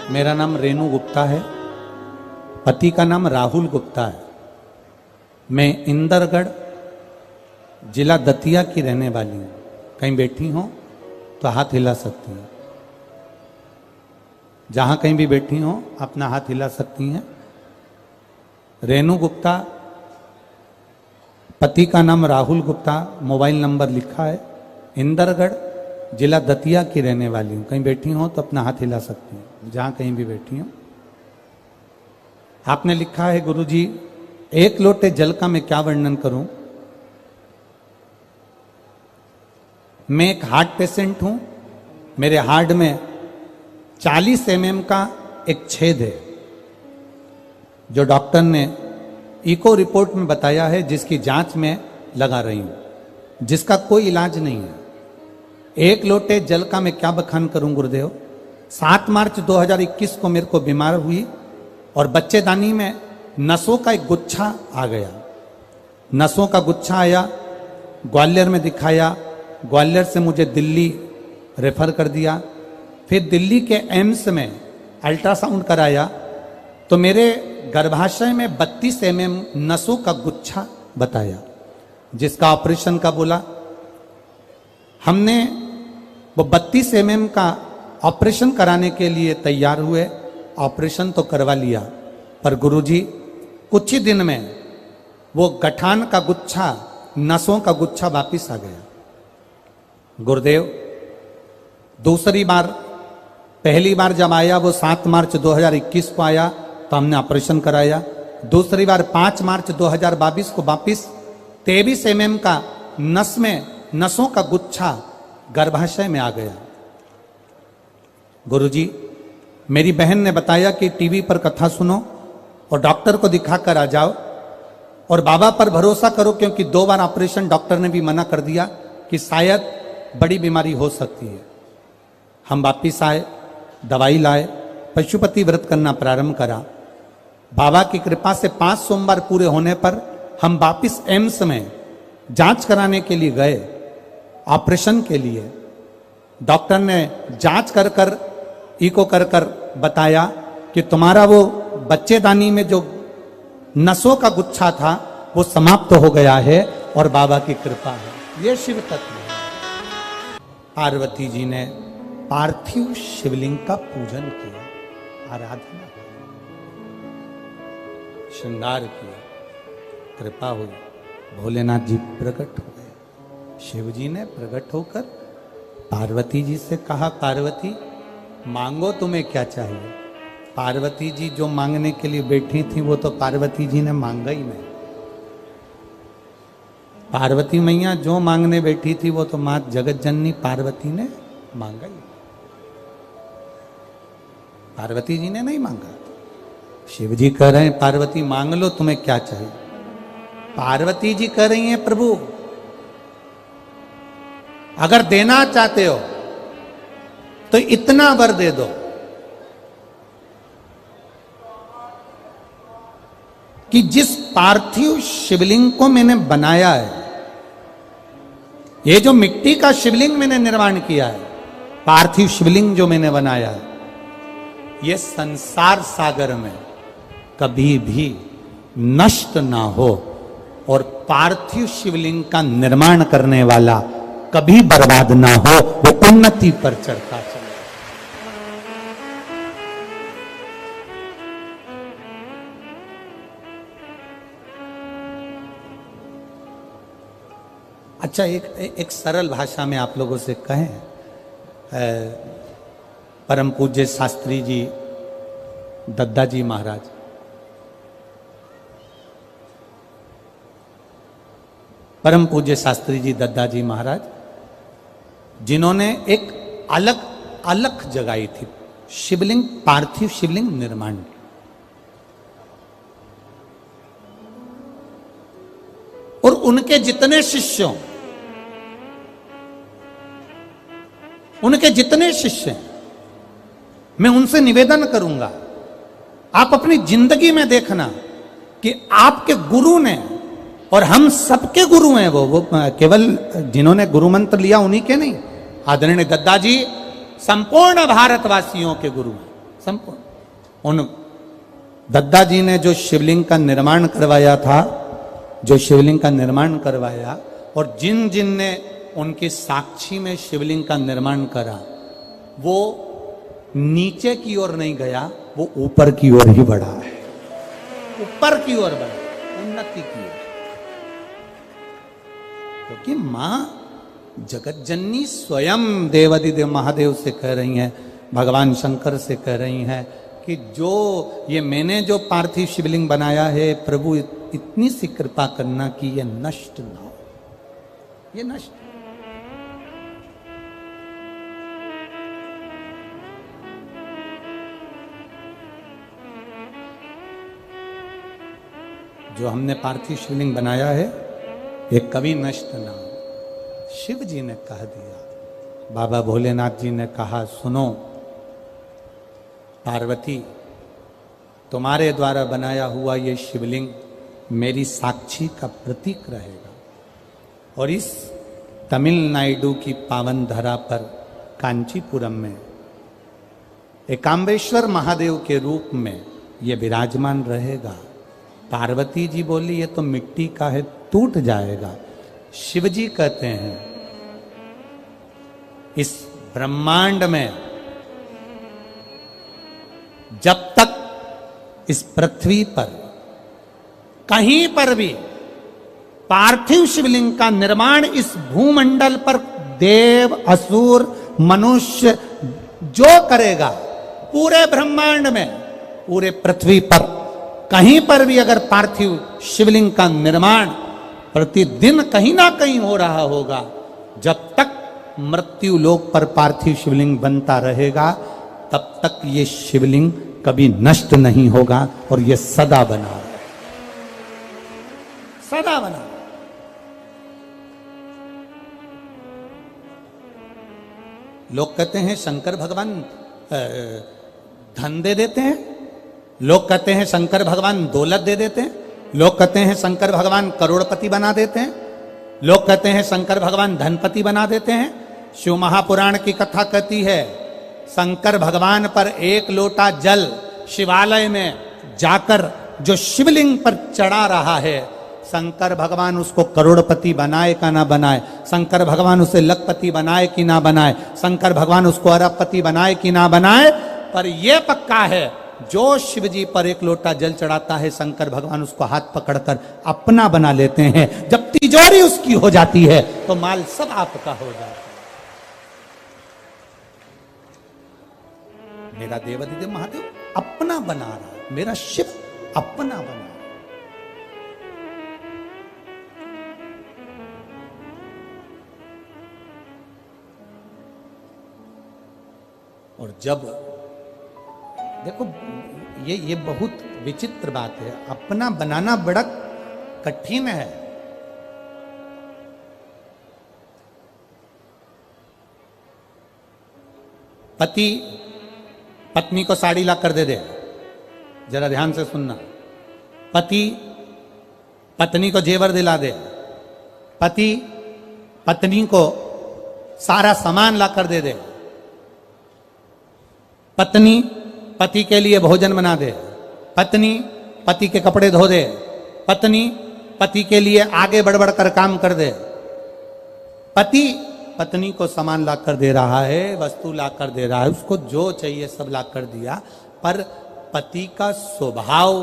मेरा नाम रेणु गुप्ता है, पति का नाम राहुल गुप्ता है। मैं इंदरगढ़ जिला दतिया की रहने वाली हूँ। कहीं बैठी हो तो हाथ हिला सकती हैं, जहां कहीं भी बैठी हो अपना हाथ हिला सकती हैं। रेणु गुप्ता, पति का नाम राहुल गुप्ता, मोबाइल नंबर लिखा है। इंदरगढ़ जिला दतिया की रहने वाली हूँ। कहीं बैठी हो तो अपना हाथ हिला सकती हैं, जहां कहीं भी बैठी हो। आपने लिखा है, गुरुजी 1 लोटे जल का मैं क्या वर्णन करूं। मैं एक हार्ट पेशेंट हूं। मेरे हार्ट में 40 mm का एक छेद है, जो डॉक्टर ने इको रिपोर्ट में बताया है, जिसकी जांच में लगा रही हूं, जिसका कोई इलाज नहीं है। 1 लोटे जल का मैं क्या बखान करूं गुरुदेव। 7 मार्च 2021 को मेरे को बीमार हुई और बच्चेदानी में नसों का एक गुच्छा आ गया। नसों का गुच्छा आया, ग्वालियर में दिखाया, ग्वालियर से मुझे दिल्ली रेफर कर दिया। फिर दिल्ली के एम्स में अल्ट्रासाउंड कराया तो मेरे गर्भाशय में 32 mm नसों का गुच्छा बताया, जिसका ऑपरेशन का बोला। हमने वो 32 mm का ऑपरेशन कराने के लिए तैयार हुए। ऑपरेशन तो करवा लिया, पर गुरुजी कुछ ही दिन में वो गठान का गुच्छा, नसों का गुच्छा वापिस आ गया। गुरुदेव दूसरी बार, पहली बार जब आया वो 7 मार्च 2021 को आया तो हमने ऑपरेशन कराया। दूसरी बार 5 मार्च 2022 को वापिस 23 mm का नस में नसों का गुच्छा गर्भाशय में आ गया। गुरुजी, मेरी बहन ने बताया कि टीवी पर कथा सुनो और डॉक्टर को दिखाकर आ जाओ और बाबा पर भरोसा करो, क्योंकि 2 बार ऑपरेशन डॉक्टर ने भी मना कर दिया कि शायद बड़ी बीमारी हो सकती है। हम वापिस आए, दवाई लाए, पशुपति व्रत करना प्रारंभ करा। बाबा की कृपा से 5 सोमवार पूरे होने पर हम वापिस एम्स में जांच कराने के लिए गए, ऑपरेशन के लिए। डॉक्टर ने जांच कर कर, इको कर कर बताया कि तुम्हारा वो बच्चेदानी में जो नसों का गुच्छा था वो समाप्त हो गया है और बाबा की कृपा है। ये शिव तत्व है। पार्वती जी ने पार्थिव शिवलिंग का पूजन किया, आराधना की, श्रृंगार किया, कृपा हुई, भोलेनाथ जी प्रकट हो गए। शिव जी ने प्रकट होकर पार्वती जी से कहा, पार्वती मांगो तुम्हें क्या चाहिए। पार्वती जी जो मांगने के लिए बैठी थी वो तो पार्वती जी ने मांगा ही नहीं। पार्वती मैया जो मांगने बैठी थी वो तो मां जगत जननी पार्वती ने मांगा ही। पार्वती जी ने नहीं मांगा। शिव जी कह रहे हैं पार्वती मांग लो तुम्हें क्या चाहिए। पार्वती जी कह रही हैं प्रभु अगर देना चाहते हो तो इतना वर दे दो कि जिस पार्थिव शिवलिंग को मैंने बनाया है, ये जो मिट्टी का शिवलिंग मैंने निर्माण किया है, पार्थिव शिवलिंग जो मैंने बनाया है, ये संसार सागर में कभी भी नष्ट ना हो और पार्थिव शिवलिंग का निर्माण करने वाला कभी बर्बाद ना हो, वो उन्नति पर चढ़ता चले। अच्छा, एक सरल भाषा में आप लोगों से कहें, परम पूज्य शास्त्री जी, दद्दा जी महाराज, परम पूज्य शास्त्री जी दद्दा जी महाराज, जिन्होंने एक अलग अलख जगाई थी शिवलिंग, पार्थिव शिवलिंग निर्माण। और उनके जितने शिष्यों, उनके जितने शिष्य हैं, मैं उनसे निवेदन करूंगा, आप अपनी जिंदगी में देखना कि आपके गुरु ने, और हम सबके गुरु हैं वो केवल जिन्होंने गुरु मंत्र लिया उन्हीं के नहीं, आदरणीय दद्दा जी संपूर्ण भारतवासियों के गुरु हैं, संपूर्ण। उन दद्दा जी ने जो शिवलिंग का निर्माण करवाया था, जो शिवलिंग का निर्माण करवाया, और जिन जिन ने उनकी साक्षी में शिवलिंग का निर्माण करा, वो नीचे की ओर नहीं गया, वो ऊपर की ओर ही बढ़ा है, ऊपर की ओर बढ़ा, उन्नति की ओर। क्योंकि मां जगत जननी स्वयं देवादिदेव महादेव से कह रही हैं, भगवान शंकर से कह रही हैं कि जो ये मैंने जो पार्थिव शिवलिंग बनाया है, प्रभु इतनी सी कृपा करना कि ये नष्ट ना हो, ये नष्ट। जो हमने पार्थिव शिवलिंग बनाया है ये कभी नष्ट ना हो। शिव जी ने कह दिया, बाबा भोलेनाथ जी ने कहा, सुनो पार्वती, तुम्हारे द्वारा बनाया हुआ ये शिवलिंग मेरी साक्षी का प्रतीक रहेगा, और इस तमिलनाडु की पावन धरा पर कांचीपुरम में एकाम्बेश्वर महादेव के रूप में ये विराजमान रहेगा। पार्वती जी बोली, ये तो मिट्टी का है, टूट जाएगा। शिव जी कहते हैं, इस ब्रह्मांड में जब तक इस पृथ्वी पर कहीं पर भी पार्थिव शिवलिंग का निर्माण इस भूमंडल पर देव, असुर, मनुष्य जो करेगा, पूरे ब्रह्मांड में, पूरे पृथ्वी पर कहीं पर भी अगर पार्थिव शिवलिंग का निर्माण प्रतिदिन कहीं ना कहीं हो रहा होगा, जब तक मृत्यु लोक पर पार्थिव शिवलिंग बनता रहेगा, तब तक ये शिवलिंग कभी नष्ट नहीं होगा, और ये सदा बना है, सदा बना। लोग कहते हैं शंकर भगवान धन दे देते हैं, लोग कहते हैं शंकर भगवान दौलत दे देते हैं, लोग कहते हैं शंकर भगवान करोड़पति बना देते हैं, लोग कहते हैं शंकर भगवान धनपति बना देते हैं। शिव महापुराण की कथा कहती है, शंकर भगवान पर एक लोटा जल शिवालय में जाकर जो शिवलिंग पर चढ़ा रहा है, शंकर भगवान उसको करोड़पति बनाए का ना बनाए, शंकर भगवान उसे लखपति बनाए कि ना बनाए, शंकर भगवान उसको अरबपति बनाए कि ना बनाए, पर यह पक्का है, जो शिव जी पर एक लोटा जल चढ़ाता है, शंकर भगवान उसको हाथ पकड़कर अपना बना लेते हैं। जब तिजोरी उसकी हो जाती है तो माल सब आपका हो जाता है। मेरा देवादिदेव महादेव अपना बना रहा है, मेरा शिव अपना बना रहा है। और जब देखो, ये बहुत विचित्र बात है, अपना बनाना बड़ा कठिन है। पति पत्नी को साड़ी ला कर दे दे, जरा ध्यान से सुनना, पति पत्नी को जेवर दिला दे, पति पत्नी को सारा सामान ला कर दे दे, पत्नी पति के लिए भोजन बना दे, पत्नी पति के कपड़े धो दे, पत्नी पति के लिए आगे बढ़ बढ़ कर काम कर दे, पति पत्नी को सामान ला कर दे रहा है, वस्तु ला कर दे रहा है, उसको जो चाहिए सब ला कर दिया, पर पति का स्वभाव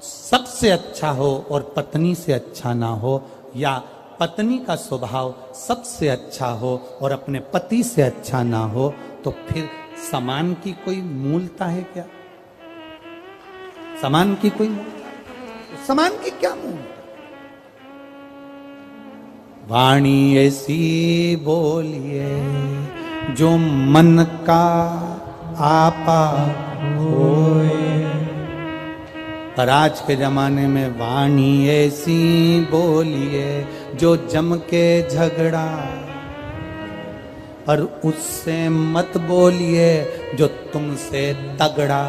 सबसे अच्छा हो और पत्नी से अच्छा ना हो, या पत्नी का स्वभाव सबसे अच्छा हो और अपने पति से अच्छा ना हो, तो फिर समान की कोई मूलता है क्या? समान की कोई मूलता? समान की क्या मूलता? वाणी ऐसी बोलिए जो मन का आपा होए। पर आज के जमाने में वाणी ऐसी बोलिए जो जम के झगड़ा, और उससे मत बोलिए जो तुमसे तगड़ा।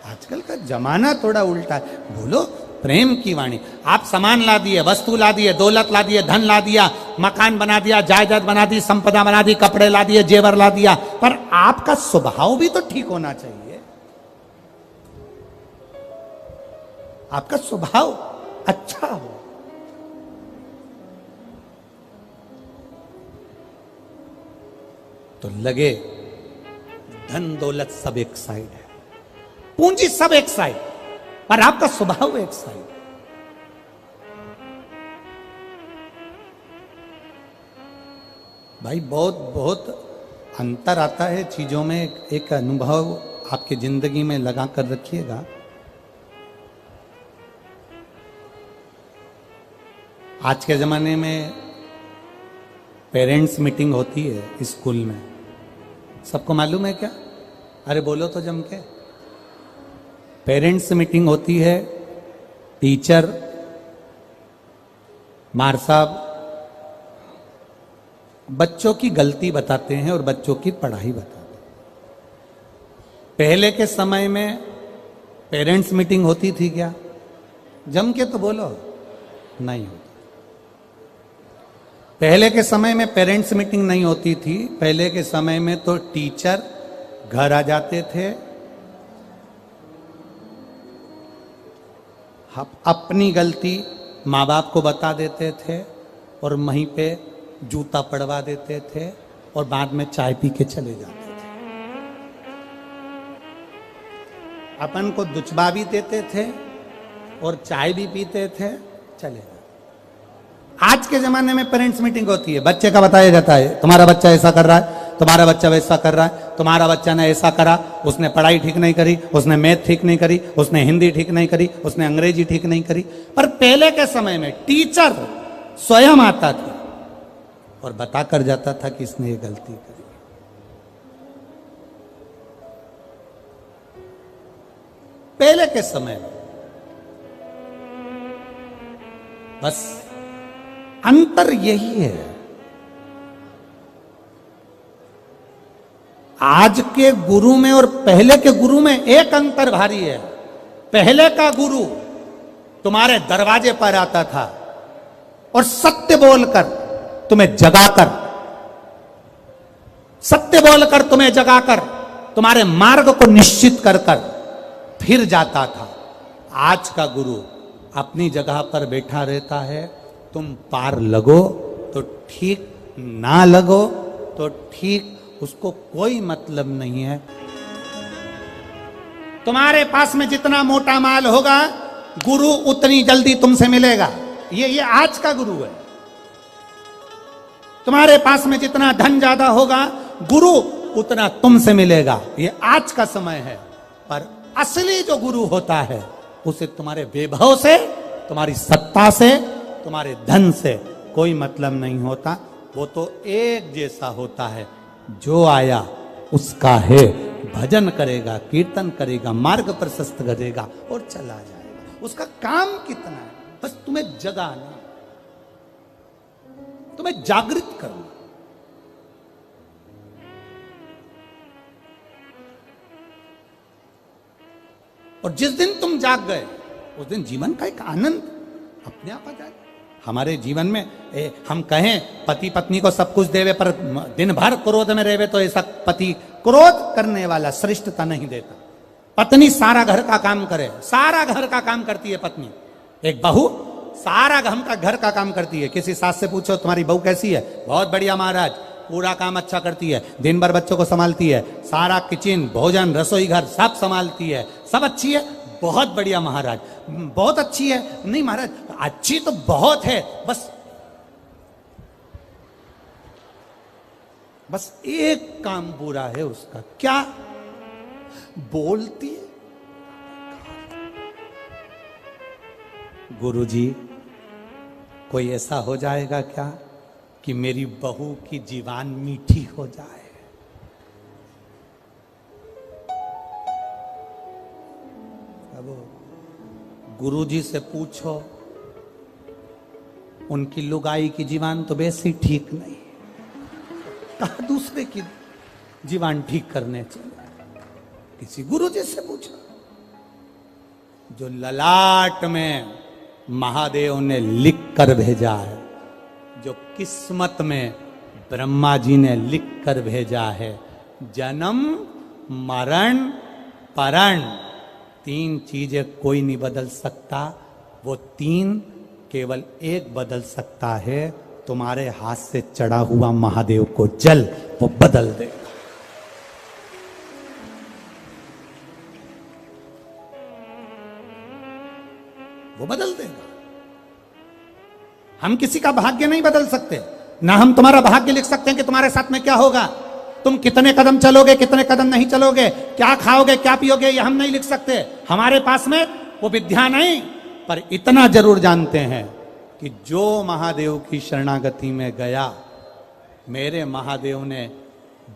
आजकल का जमाना थोड़ा उल्टा है। बोलो प्रेम की वाणी। आप सामान ला दिए, वस्तु ला दिए, दौलत ला दिए, धन ला दिया, मकान बना दिया, जायदाद बना दी, संपदा बना दी, कपड़े ला दिए, जेवर ला दिया, पर आपका स्वभाव भी तो ठीक होना चाहिए। आपका स्वभाव अच्छा हो। तो लगे धन दौलत सब एक साइड है, पूंजी सब एक साइड, पर आपका स्वभाव एक साइड। भाई बहुत बहुत अंतर आता है चीजों में। एक अनुभव आपकी जिंदगी में लगा कर रखिएगा। आज के जमाने में पेरेंट्स मीटिंग होती है स्कूल में, सबको मालूम है क्या? अरे बोलो तो जम के। पेरेंट्स मीटिंग होती है, टीचर, मार साहब बच्चों की गलती बताते हैं और बच्चों की पढ़ाई बताते हैं। पहले के समय में पेरेंट्स मीटिंग होती थी क्या? जम के तो बोलो। नहीं होती। पहले के समय में पेरेंट्स मीटिंग नहीं होती थी। पहले के समय में तो टीचर घर आ जाते थे, अपनी गलती माँ बाप को बता देते थे और वहीं पे जूता पड़वा देते थे और बाद में चाय पी के चले जाते थे। अपन को दुचबा भी देते थे और चाय भी पीते थे, चले जाते। आज के जमाने में पेरेंट्स मीटिंग होती है, बच्चे का बताया जाता है, तुम्हारा बच्चा ऐसा कर रहा है, तुम्हारा बच्चा वैसा कर रहा है, तुम्हारा बच्चा ने ऐसा करा, उसने पढ़ाई ठीक नहीं करी, उसने मैथ ठीक नहीं करी, उसने हिंदी ठीक नहीं करी, उसने अंग्रेजी ठीक नहीं करी। पर पहले के समय में टीचर स्वयं आता था और बता कर जाता था कि इसने ये गलती करी। पहले के समय में बस अंतर यही है। आज के गुरु में और पहले के गुरु में एक अंतर भारी है। पहले का गुरु तुम्हारे दरवाजे पर आता था और सत्य बोलकर तुम्हें जगाकर, सत्य बोलकर तुम्हें जगाकर तुम्हारे मार्ग को निश्चित कर कर फिर जाता था। आज का गुरु अपनी जगह पर बैठा रहता है, तुम पार लगो तो ठीक, ना लगो तो ठीक, उसको कोई मतलब नहीं है। तुम्हारे पास में जितना मोटा माल होगा, गुरु उतनी जल्दी तुमसे मिलेगा। ये आज का गुरु है। तुम्हारे पास में जितना धन ज्यादा होगा, गुरु उतना तुमसे मिलेगा। ये आज का समय है। पर असली जो गुरु होता है, उसे तुम्हारे वैभव से, तुम्हारी सत्ता से, तुम्हारे धन से कोई मतलब नहीं होता। वो तो एक जैसा होता है, जो आया उसका है, भजन करेगा, कीर्तन करेगा, मार्ग प्रशस्त करेगा और चला जाएगा। उसका काम कितना है? बस तुम्हें जगाना, तुम्हें जागृत करना। और जिस दिन तुम जाग गए, उस दिन जीवन का एक आनंद अपने आप आ जाएगा। हमारे जीवन में हम कहें पति पत्नी को सब कुछ देवे, पर दिन भर क्रोध में रहेवे, तो ऐसा पति क्रोध करने वाला श्रेष्ठता नहीं देता। पत्नी सारा घर का काम करे, सारा घर का काम करती है पत्नी। एक बहू सारा घर का काम करती है। किसी सास से पूछो तुम्हारी बहू कैसी है? बहुत बढ़िया महाराज, पूरा काम अच्छा करती है, दिन भर बच्चों को संभालती है, सारा किचन, भोजन, रसोई घर सब संभालती है, सब अच्छी है, बहुत बढ़िया महाराज, बहुत अच्छी है। नहीं महाराज, अच्छी तो बहुत है, बस एक काम बुरा है उसका। क्या? बोलती है। गुरुजी कोई ऐसा हो जाएगा क्या कि मेरी बहू की जीवान मीठी हो जाए? अब गुरुजी से पूछो, उनकी लुगाई की जीवान तो वैसे ही ठीक नहीं, कहा दूसरे की जीवान ठीक करने चले? किसी गुरुजी से पूछो। जो ललाट में महादेव ने लिख कर भेजा है, जो किस्मत में ब्रह्मा जी ने लिख कर भेजा है, जन्म मरण परण, तीन चीजें कोई नहीं बदल सकता। वो तीन केवल एक बदल सकता है, तुम्हारे हाथ से चढ़ा हुआ महादेव को जल, वो बदल देगा। वो बदल देगा। हम किसी का भाग्य नहीं बदल सकते, ना हम तुम्हारा भाग्य लिख सकते हैं कि तुम्हारे साथ में क्या होगा, तुम कितने कदम चलोगे, कितने कदम नहीं चलोगे, क्या खाओगे, क्या पियोगे, ये हम नहीं लिख सकते। हमारे पास में वो विद्या नहीं, पर इतना जरूर जानते हैं कि जो महादेव की शरणागति में गया, मेरे महादेव ने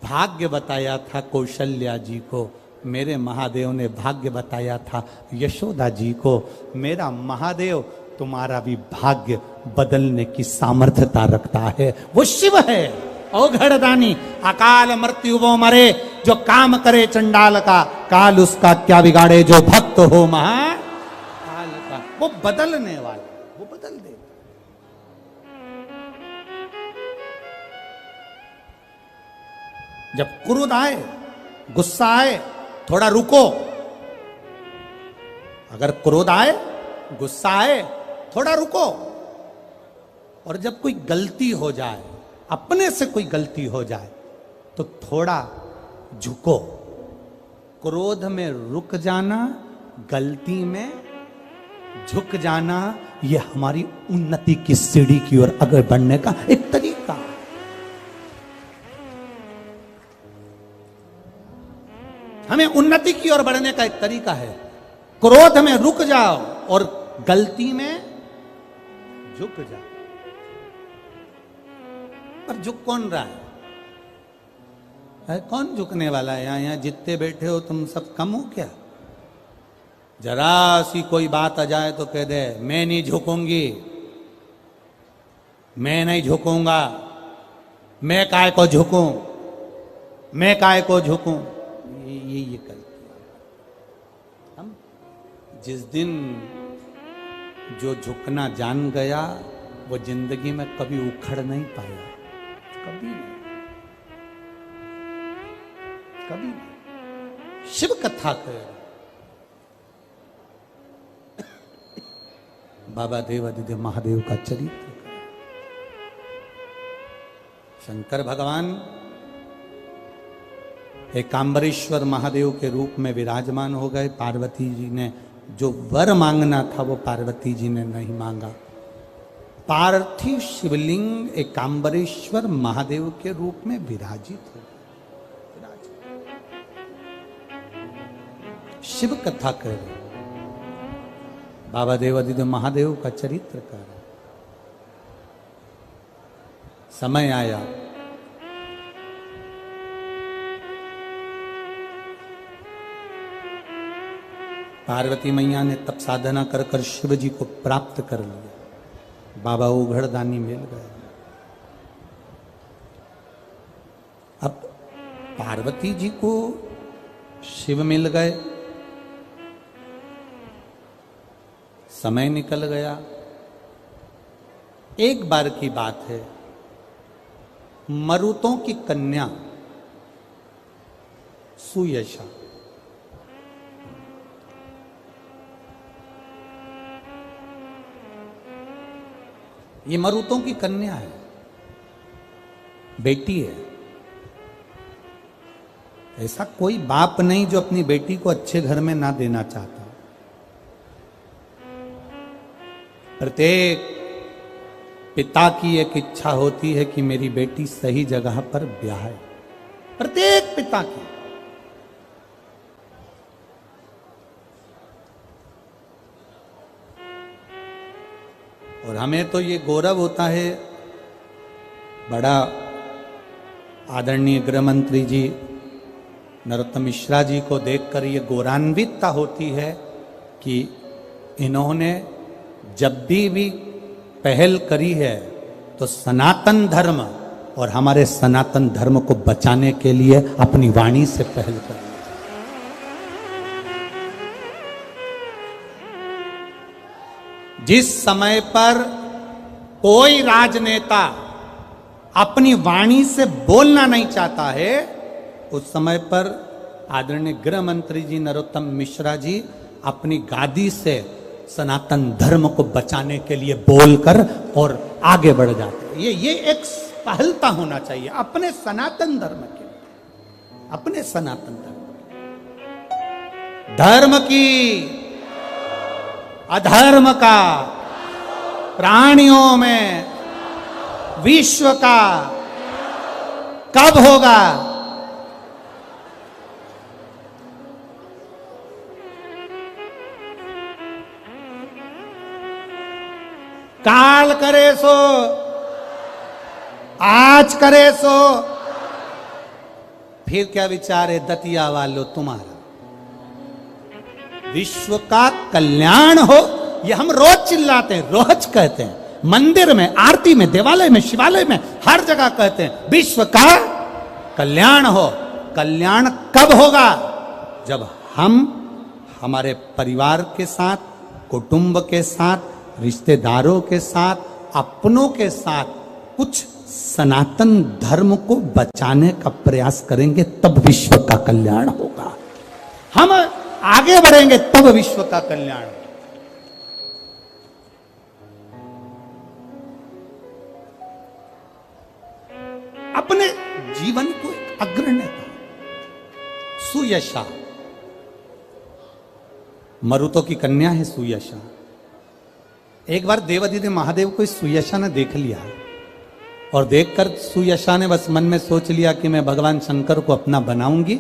भाग्य बताया था कौशल्या जी को, मेरे महादेव ने भाग्य बताया था यशोदा जी को। मेरा महादेव तुम्हारा भी भाग्य बदलने की सामर्थ्यता रखता है। वो शिव है, औघड़दानी, अकाल मृत्यु वो मरे, जो काम करे चंडाल का, काल उसका क्या बिगाड़े, जो भक्त हो महाकाल का। वो बदलने वाला, वो बदल दे। जब क्रोध आए, गुस्सा आए, थोड़ा रुको। अगर क्रोध आए, गुस्सा आए, थोड़ा रुको। और जब कोई गलती हो जाए, अपने से कोई गलती हो जाए, तो थोड़ा झुको। क्रोध में रुक जाना, गलती में झुक जाना, यह हमारी उन्नति की सीढ़ी की ओर आगे बढ़ने का एक तरीका है। हमें उन्नति की ओर बढ़ने का एक तरीका है। क्रोध में रुक जाओ और गलती में झुक जाओ। पर झुक कौन रहा है? कौन झुकने वाला है? यहां जितने बैठे हो तुम सब कम हो क्या? जरा सी कोई बात आ जाए तो कह दे मैं नहीं झुकूंगी, मैं नहीं झुकूंगा, मैं काय को झुकूं, मैं काय को झुकूं। ये करते हम। जिस दिन जो झुकना जान गया, वो जिंदगी में कभी उखड़ नहीं पाया, कभी नहीं, कभी नहीं। शिव कथा कर बाबा देवादिदेव महादेव का चरित्र, शंकर भगवान एकांबरेश्वर महादेव के रूप में विराजमान हो गए। पार्वती जी ने जो वर मांगना था वो पार्वती जी ने नहीं मांगा। पार्थिव शिवलिंग एकांबरेश्वर महादेव के रूप में विराजित हो। शिव कथा कर, बाबा देवादिदेव महादेव का चरित्र कर। समय आया, पार्वती मैया ने तप साधना कर कर शिव जी को प्राप्त कर लिया। बाबा औघड़दानी मिल गए। अब पार्वती जी को शिव मिल गए, समय निकल गया। एक बार की बात है, मरुतों की कन्या सुयशा, ये मरुतों की कन्या है, बेटी है। ऐसा कोई बाप नहीं जो अपनी बेटी को अच्छे घर में ना देना चाहता। प्रत्येक पिता की एक इच्छा होती है कि मेरी बेटी सही जगह पर ब्याहे, प्रत्येक पिता की। और हमें तो ये गौरव होता है, बड़ा आदरणीय गृह मंत्री जी नरोत्तम मिश्रा जी को देखकर ये गौरवान्वितता होती है कि इन्होंने जब भी पहल करी है तो सनातन धर्म और हमारे सनातन धर्म को बचाने के लिए अपनी वाणी से पहल करी। जिस समय पर कोई राजनेता अपनी वाणी से बोलना नहीं चाहता है, उस समय पर आदरणीय गृह मंत्री जी नरोत्तम मिश्रा जी अपनी गादी से सनातन धर्म को बचाने के लिए बोलकर और आगे बढ़ जाते हैं। ये एक पहलता होना चाहिए अपने सनातन धर्म के लिए, अपने सनातन धर्म की, अधर्म का, प्राणियों में, विश्व का कब होगा? काल करे सो, आज करे सो, फिर क्या विचार है दतिया वालों तुम्हारा? विश्व का कल्याण हो, ये हम रोज चिल्लाते हैं, रोज कहते हैं, मंदिर में, आरती में, देवालय में, शिवालय में, हर जगह कहते हैं विश्व का कल्याण हो। कल्याण कब होगा? जब हम हमारे परिवार के साथ, कुटुंब के साथ, रिश्तेदारों के साथ, अपनों के साथ कुछ सनातन धर्म को बचाने का प्रयास करेंगे, तब विश्व का कल्याण होगा। हम आगे बढ़ेंगे तब विश्व का कल्याण। अपने जीवन को एक अग्रण्यता, सुयशा, मरुतों की कन्या है सुयशा। एक बार देवादिदेव महादेव को इस सुयशा ने देख लिया और देखकर सुयशा ने बस मन में सोच लिया कि मैं भगवान शंकर को अपना बनाऊंगी।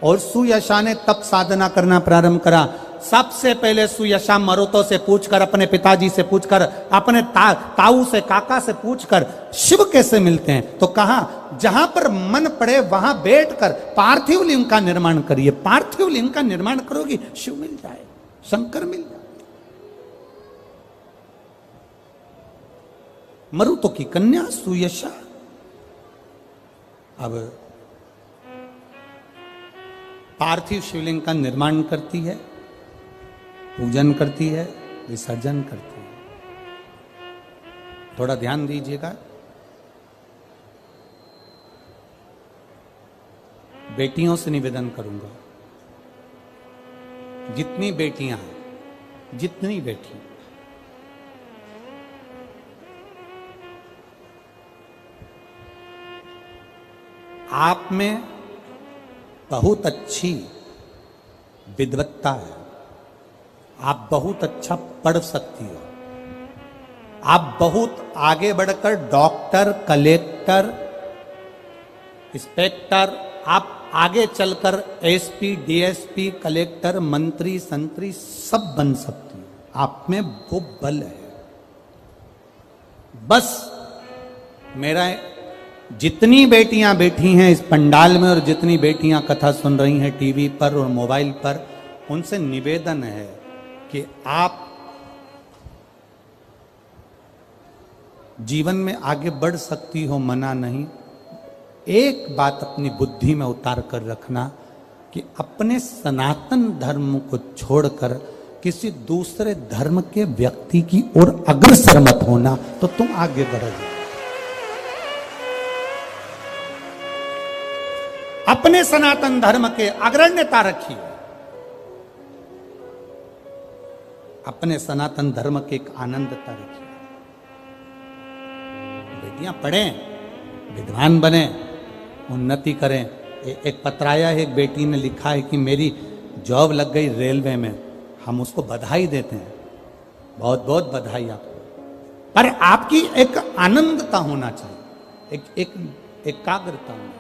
और सुयशा ने तप साधना करना प्रारंभ करा। सबसे पहले सुयशा मरुतों से पूछकर, अपने पिताजी से पूछकर, अपने ताऊ से, काका से पूछकर शिव कैसे मिलते हैं, तो कहा जहां पर मन पड़े वहां बैठकर पार्थिव लिंग का निर्माण करिए। पार्थिव लिंग का निर्माण करोगी, शिव मिल जाए, शंकर मिल जाए। मरुतों की कन्या सुयशा अब पार्थिव शिवलिंग का निर्माण करती है, पूजन करती है, विसर्जन करती है। थोड़ा ध्यान दीजिएगा। बेटियों से निवेदन करूंगा, जितनी बेटियां हैं, जितनी बेटी, आप में बहुत अच्छी विद्वत्ता है, आप बहुत अच्छा पढ़ सकती हो, आप बहुत आगे बढ़कर डॉक्टर, कलेक्टर, इंस्पेक्टर, आप आगे चलकर एसपी, डीएसपी, कलेक्टर, मंत्री, संतरी सब बन सकती हो। आप में वो बल है। बस मेरा जितनी बेटियां बैठी हैं इस पंडाल में और जितनी बेटियां कथा सुन रही हैं टीवी पर और मोबाइल पर, उनसे निवेदन है कि आप जीवन में आगे बढ़ सकती हो, मना नहीं। एक बात अपनी बुद्धि में उतार कर रखना कि अपने सनातन धर्म को छोड़कर किसी दूसरे धर्म के व्यक्ति की ओर अग्रसर मत होना, तो तुम आगे बढ़ोगे। अपने सनातन धर्म के अग्रण्यता रखिए, अपने सनातन धर्म के एक आनंदता रखिए। बेटियां पढ़ें, विद्वान बने, उन्नति करें। एक पत्र आया है, एक बेटी ने लिखा है कि मेरी जॉब लग गई रेलवे में। हम उसको बधाई देते हैं, बहुत बहुत बधाई आपको। पर आपकी एक आनंदता होना चाहिए, एक एकाग्रता होना चाहिए।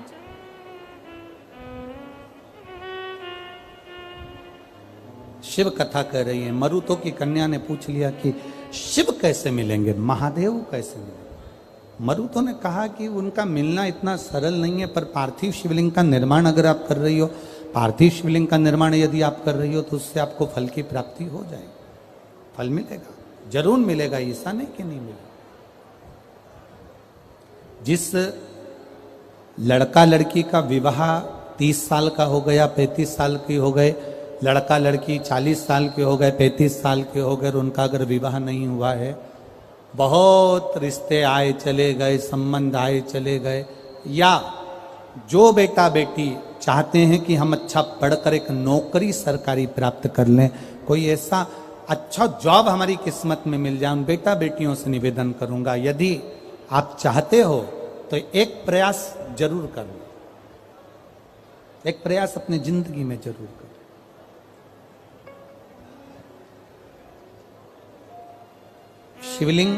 शिव कथा कह रही है। मरुतो की कन्या ने पूछ लिया कि शिव कैसे मिलेंगे, महादेव कैसे मिलेंगे। मरुतो ने कहा कि उनका मिलना इतना सरल नहीं है, पर पार्थिव शिवलिंग का निर्माण अगर आप कर रही हो, पार्थिव शिवलिंग का निर्माण यदि आप कर रही हो तो उससे आपको फल की प्राप्ति हो जाएगी, फल मिलेगा, जरूर मिलेगा, ऐसा नहीं कि नहीं मिलेगा। जिस लड़का लड़की का विवाह 30 साल का हो गया, 35 साल की हो गए, लड़का लड़की 40 साल के हो गए, 35 साल के हो गए, उनका अगर विवाह नहीं हुआ है, बहुत रिश्ते आए चले गए, संबंध आए चले गए, या जो बेटा बेटी चाहते हैं कि हम अच्छा पढ़कर एक नौकरी सरकारी प्राप्त कर लें, कोई ऐसा अच्छा जॉब हमारी किस्मत में मिल जाए, उन बेटा बेटियों से निवेदन करूंगा, यदि आप चाहते हो तो एक प्रयास जरूर करो, एक प्रयास अपनी जिंदगी में जरूर करो। शिवलिंग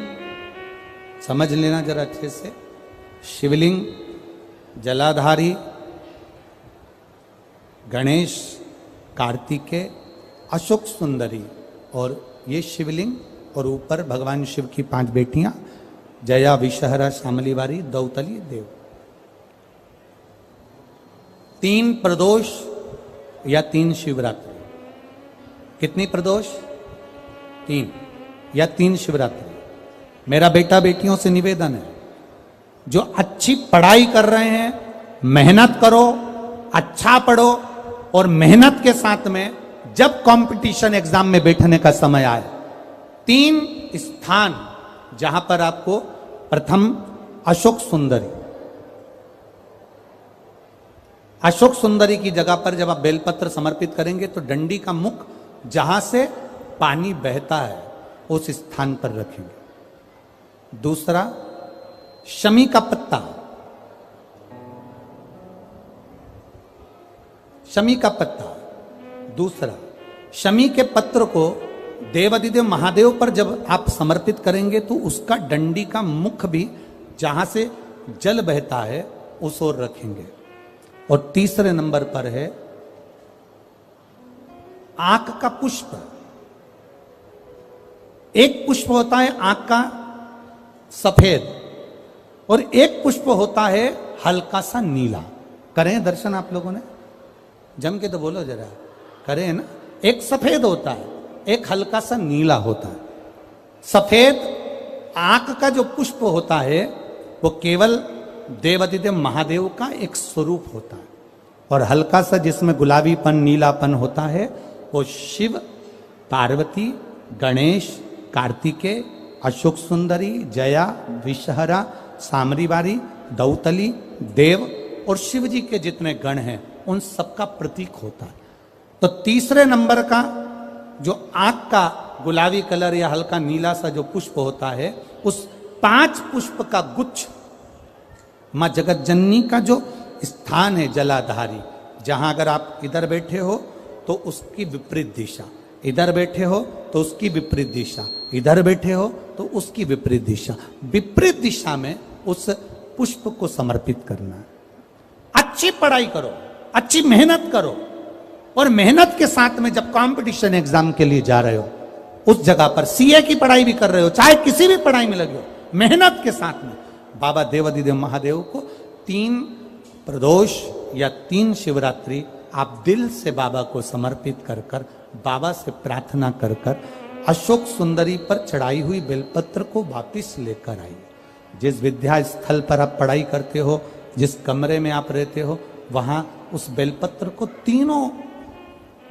समझ लेना जरा अच्छे से, शिवलिंग जलाधारी गणेश, कार्तिकेय, अशोक सुंदरी, और ये शिवलिंग, और ऊपर भगवान शिव की 5 बेटियां, जया, विषहरा, शामलीवारी, दौतली, देव। 3 प्रदोष या 3 शिवरात्रि। कितनी प्रदोष? 3 या 3 शिवरात्रि। मेरा बेटा बेटियों से निवेदन है, जो अच्छी पढ़ाई कर रहे हैं, मेहनत करो, अच्छा पढ़ो, और मेहनत के साथ में जब कंपटीशन एग्जाम में बैठने का समय आए, 3 स्थान जहां पर आपको, प्रथम अशोक सुंदरी, अशोक सुंदरी की जगह पर जब आप बेलपत्र समर्पित करेंगे तो डंडी का मुख जहां से पानी बहता है उस स्थान पर रखेंगे। दूसरा, शमी का पत्ता, शमी का पत्ता। दूसरा, शमी के पत्र को देवाधिदेव महादेव पर जब आप समर्पित करेंगे तो उसका डंडी का मुख भी जहां से जल बहता है उस ओर रखेंगे। और तीसरे नंबर पर है आंख का पुष्प। एक पुष्प होता है आंख का सफेद, और एक पुष्प होता है हल्का सा नीला। करें दर्शन आप लोगों ने, जम के तो बोलो जरा, करें ना। एक सफेद होता है, एक हल्का सा नीला होता है। सफेद आंख का जो पुष्प होता है वो केवल देवाधिदेव महादेव का एक स्वरूप होता है, और हल्का सा जिसमें गुलाबीपन, नीलापन होता है वो शिव, पार्वती, गणेश, कार्तिकेय, अशोक सुंदरी, जया, विषहरा, सामरीवारी, दौतली, देव और शिव जी के जितने गण हैं उन सबका प्रतीक होता है। तो तीसरे नंबर का जो आंख का गुलाबी कलर या हल्का नीला सा जो पुष्प होता है, उस 5 पुष्प का गुच्छ मां जगत जननी का जो स्थान है जलाधारी, जहां अगर आप इधर बैठे हो तो उसकी विपरीत दिशा, इधर बैठे हो तो उसकी विपरीत दिशा, इधर बैठे हो तो उसकी विपरीत दिशा, विपरीत दिशा में उस पुष्प को समर्पित करना है। अच्छी पढ़ाई करो, अच्छी मेहनत करो, और मेहनत के साथ में जब कंपटीशन एग्जाम के लिए जा रहे हो, उस जगह पर सीए की पढ़ाई भी कर रहे हो, चाहे किसी भी पढ़ाई में लगे हो, मेहनत के साथ में बाबा देवाधिदेव महादेव को 3 प्रदोष या 3 शिवरात्रि आप दिल से बाबा को समर्पित कर कर, बाबा से प्रार्थना कर कर, अशोक सुंदरी पर चढ़ाई हुई बेलपत्र को वापिस लेकर आइए। जिस विद्या स्थल पर आप पढ़ाई करते हो, जिस कमरे में आप रहते हो, वहां उस बेलपत्र को 3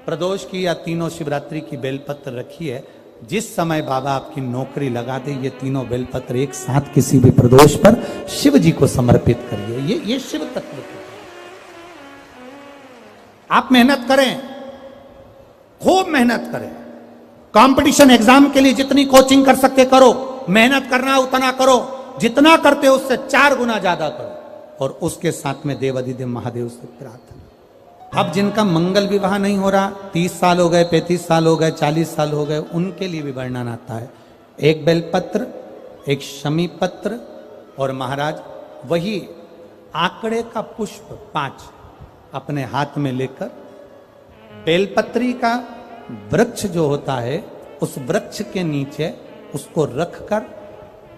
प्रदोष की या 3 शिवरात्रि की बेलपत्र रखिए। जिस समय बाबा आपकी नौकरी लगा दे, ये 3 बेलपत्र एक साथ किसी भी प्रदोष पर शिव जी को समर्पित करिए। ये शिव तत्व है। आप मेहनत करें, खूब मेहनत करें, कंपटीशन एग्जाम के लिए जितनी कोचिंग कर सकते करो, मेहनत करना उतना करो, जितना करते हो उससे 4 गुना ज्यादा करो, और उसके साथ में देवाधिदेव महादेव से प्रार्थना। अब जिनका मंगल विवाह नहीं हो रहा, 30 साल हो गए, 35 साल हो गए, 40 साल हो गए, उनके लिए भी वर्णन आता है। एक बेलपत्र, एक शमी पत्र, और महाराज वही आंकड़े का पुष्प 5 अपने हाथ में लेकर, बेलपत्री का वृक्ष जो होता है उस वृक्ष के नीचे उसको रखकर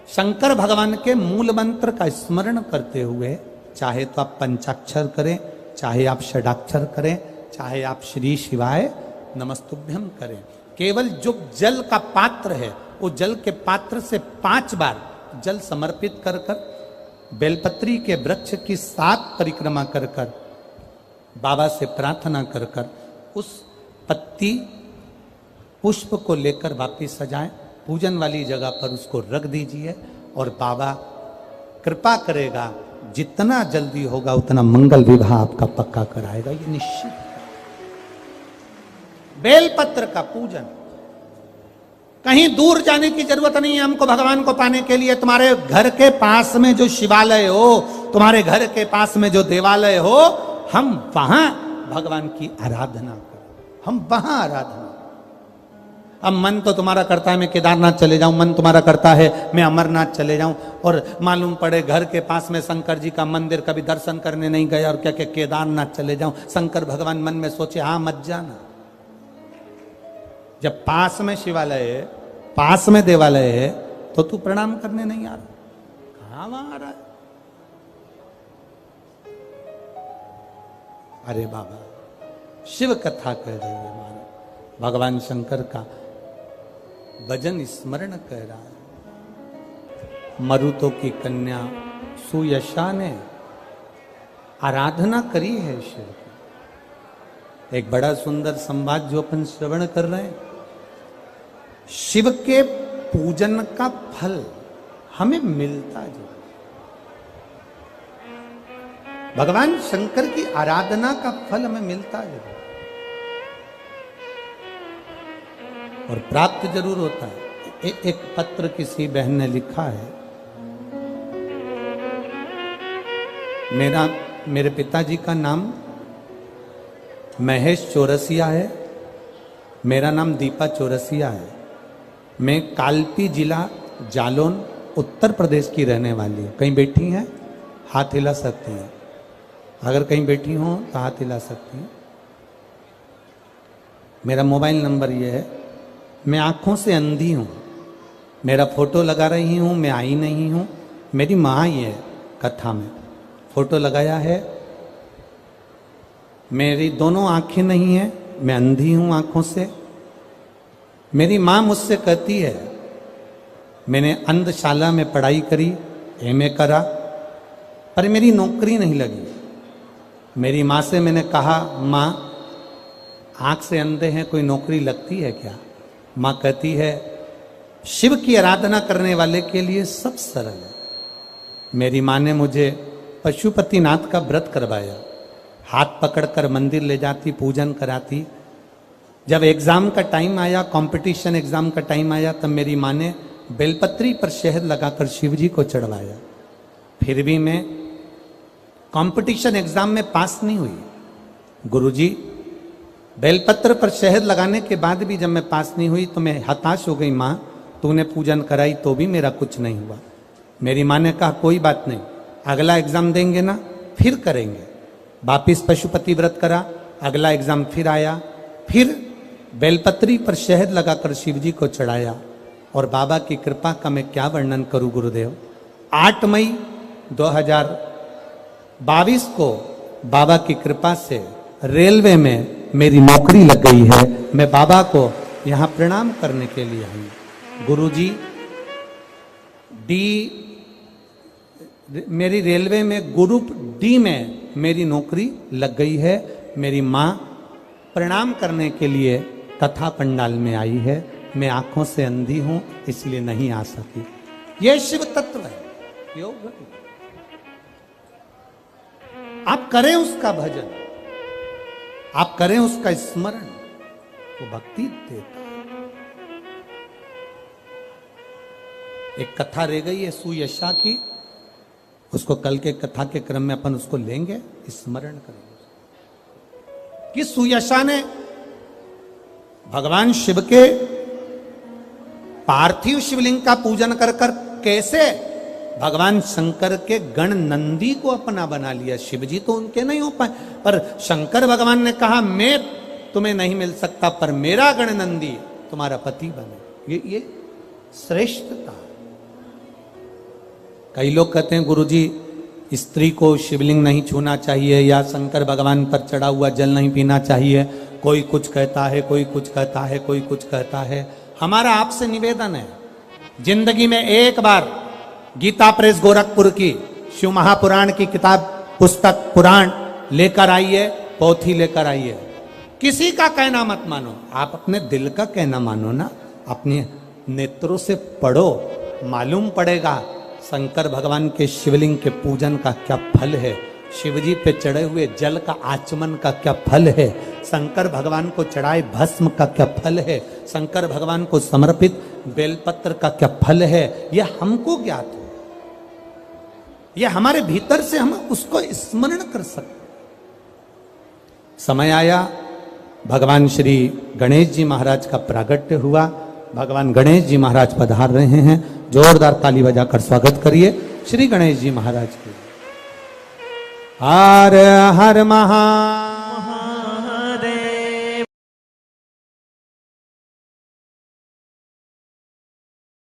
शंकर भगवान के मूल मंत्र का स्मरण करते हुए, चाहे तो आप पंचाक्षर करें, चाहे आप षडाक्षर करें, चाहे आप श्री शिवाय नमस्तुभ्यम करें, केवल जो जल का पात्र है वो जल के पात्र से 5 बार जल समर्पित कर कर बेलपत्री के वृक्ष की 7 परिक्रमा कर कर बाबा से प्रार्थना कर कर उस पत्ती पुष्प को लेकर वापिस सजाएं, पूजन वाली जगह पर उसको रख दीजिए और बाबा कृपा करेगा, जितना जल्दी होगा उतना मंगल विवाह आपका पक्का कराएगा, ये निश्चित। बेलपत्र का पूजन, कहीं दूर जाने की जरूरत नहीं है हमको भगवान को पाने के लिए। तुम्हारे घर के पास में जो शिवालय हो, तुम्हारे घर के पास में जो देवालय हो, हम वहां भगवान की आराधना करें, हम वहां आराधना। अब मन तो तुम्हारा करता है मैं केदारनाथ चले जाऊं, मन तुम्हारा करता है मैं अमरनाथ चले जाऊं, और मालूम पड़े घर के पास में शंकर जी का मंदिर कभी दर्शन करने नहीं गया और क्या क्या केदारनाथ चले जाऊं। शंकर भगवान मन में सोचे हाँ मत जाना। जब पास में शिवालय है, पास में देवालय है, तो तू प्रणाम करने नहीं आ रहा, कहां वहां आ रहा है? अरे बाबा शिव कथा कह रही है, हमारा भगवान शंकर का भजन स्मरण कह रहा है। मरुतों की कन्या सुयशा ने आराधना करी है शिव की। एक बड़ा सुंदर संवाद जो अपन श्रवण कर रहे हैं, शिव के पूजन का फल हमें मिलता जो, भगवान शंकर की आराधना का फल हमें मिलता है और प्राप्त जरूर होता है। एक पत्र किसी बहन ने लिखा है, मेरे पिताजी का नाम महेश चौरसिया है, मेरा नाम दीपा चौरसिया है, मैं कालपी जिला जालौन उत्तर प्रदेश की रहने वाली हूँ। कहीं बैठी हैं हाथ हिला सकती हैं, अगर कहीं बैठी हो तो हाथ हिला सकती हैं। मेरा मोबाइल नंबर ये है, मैं आंखों से अंधी हूँ, मेरा फोटो लगा रही हूँ, मैं आई नहीं हूँ, मेरी माँ ही है कथा में फोटो लगाया है, मेरी दोनों आंखें नहीं है, मैं अंधी हूँ आंखों से। मेरी माँ मुझसे कहती है, मैंने अंधशाला में पढ़ाई करी, एमए करा, पर मेरी नौकरी नहीं लगी। मेरी माँ से मैंने कहा, माँ आंख से अंधे हैं, कोई नौकरी लगती है क्या? माँ कहती है, शिव की आराधना करने वाले के लिए सब सरल है। मेरी माँ ने मुझे पशुपतिनाथ का व्रत करवाया, हाथ पकड़कर मंदिर ले जाती, पूजन कराती। जब एग्जाम का टाइम आया, कंपटीशन एग्जाम का टाइम आया, तब मेरी माँ ने बेलपत्री पर शहद लगाकर शिव जी को चढ़वाया। फिर भी मैं कंपटीशन एग्जाम में पास नहीं हुई। गुरुजी, बेलपत्र पर शहद लगाने के बाद भी जब मैं पास नहीं हुई तो मैं हताश हो गई। माँ तूने पूजन कराई तो भी मेरा कुछ नहीं हुआ। मेरी माँ ने कहा कोई बात नहीं, अगला एग्जाम देंगे ना फिर करेंगे। वापिस पशुपति व्रत करा, अगला एग्जाम फिर आया, फिर बेलपत्री पर शहद लगाकर शिव जी को चढ़ाया और बाबा की कृपा का मैं क्या वर्णन करूं गुरुदेव। 8 मई 2022 को बाबा की कृपा से रेलवे में मेरी नौकरी लग गई है। मैं बाबा को यहाँ प्रणाम करने के लिए हूँ। गुरुजी, मेरी रेलवे में ग्रुप डी में मेरी नौकरी लग गई है। मेरी माँ प्रणाम करने के लिए कथा पंडाल में आई है। मैं आंखों से अंधी हूँ इसलिए नहीं आ सकी। ये शिव तत्व है, योग। आप करें उसका भजन, आप करें उसका स्मरण, वो भक्ति देता है। एक कथा रह गई है सुयशा की, उसको कल के कथा के क्रम में अपन उसको लेंगे, स्मरण करेंगे कि सुयशा ने भगवान शिव के पार्थिव शिवलिंग का पूजन कर कर कैसे भगवान शंकर के गण नंदी को अपना बना लिया। शिव जी तो उनके नहीं हो पाए, पर शंकर भगवान ने कहा मैं तुम्हें नहीं मिल सकता, पर मेरा गणनंदी तुम्हारा पति बने। ये श्रेष्ठता। कई लोग कहते हैं गुरुजी स्त्री को शिवलिंग नहीं छूना चाहिए या शंकर भगवान पर चढ़ा हुआ जल नहीं पीना चाहिए। कोई कुछ कहता है, कोई कुछ कहता है, कोई कुछ कहता है। हमारा आपसे निवेदन है, जिंदगी में एक बार गीता प्रेस गोरखपुर की शिव महापुराण की किताब, पुस्तक, पुराण लेकर आइए, पोथी लेकर आइए। किसी का कहना मत मानो, आप अपने दिल का कहना मानो ना। अपने नेत्रों से पढ़ो, मालूम पड़ेगा शंकर भगवान के शिवलिंग के पूजन का क्या फल है, शिवजी पे चढ़े हुए जल का आचमन का क्या फल है, शंकर भगवान को चढ़ाए भस्म का क्या फल है, शंकर भगवान को समर्पित बेलपत्र का क्या फल है। यह हमको ज्ञात है, यह हमारे भीतर से हम उसको स्मरण कर सकते। समय आया, भगवान श्री गणेश जी महाराज का प्रागट्य हुआ। भगवान गणेश जी महाराज पधार रहे हैं। जोरदार ताली बजाकर स्वागत करिए श्री गणेश जी महाराज की। हर हर महा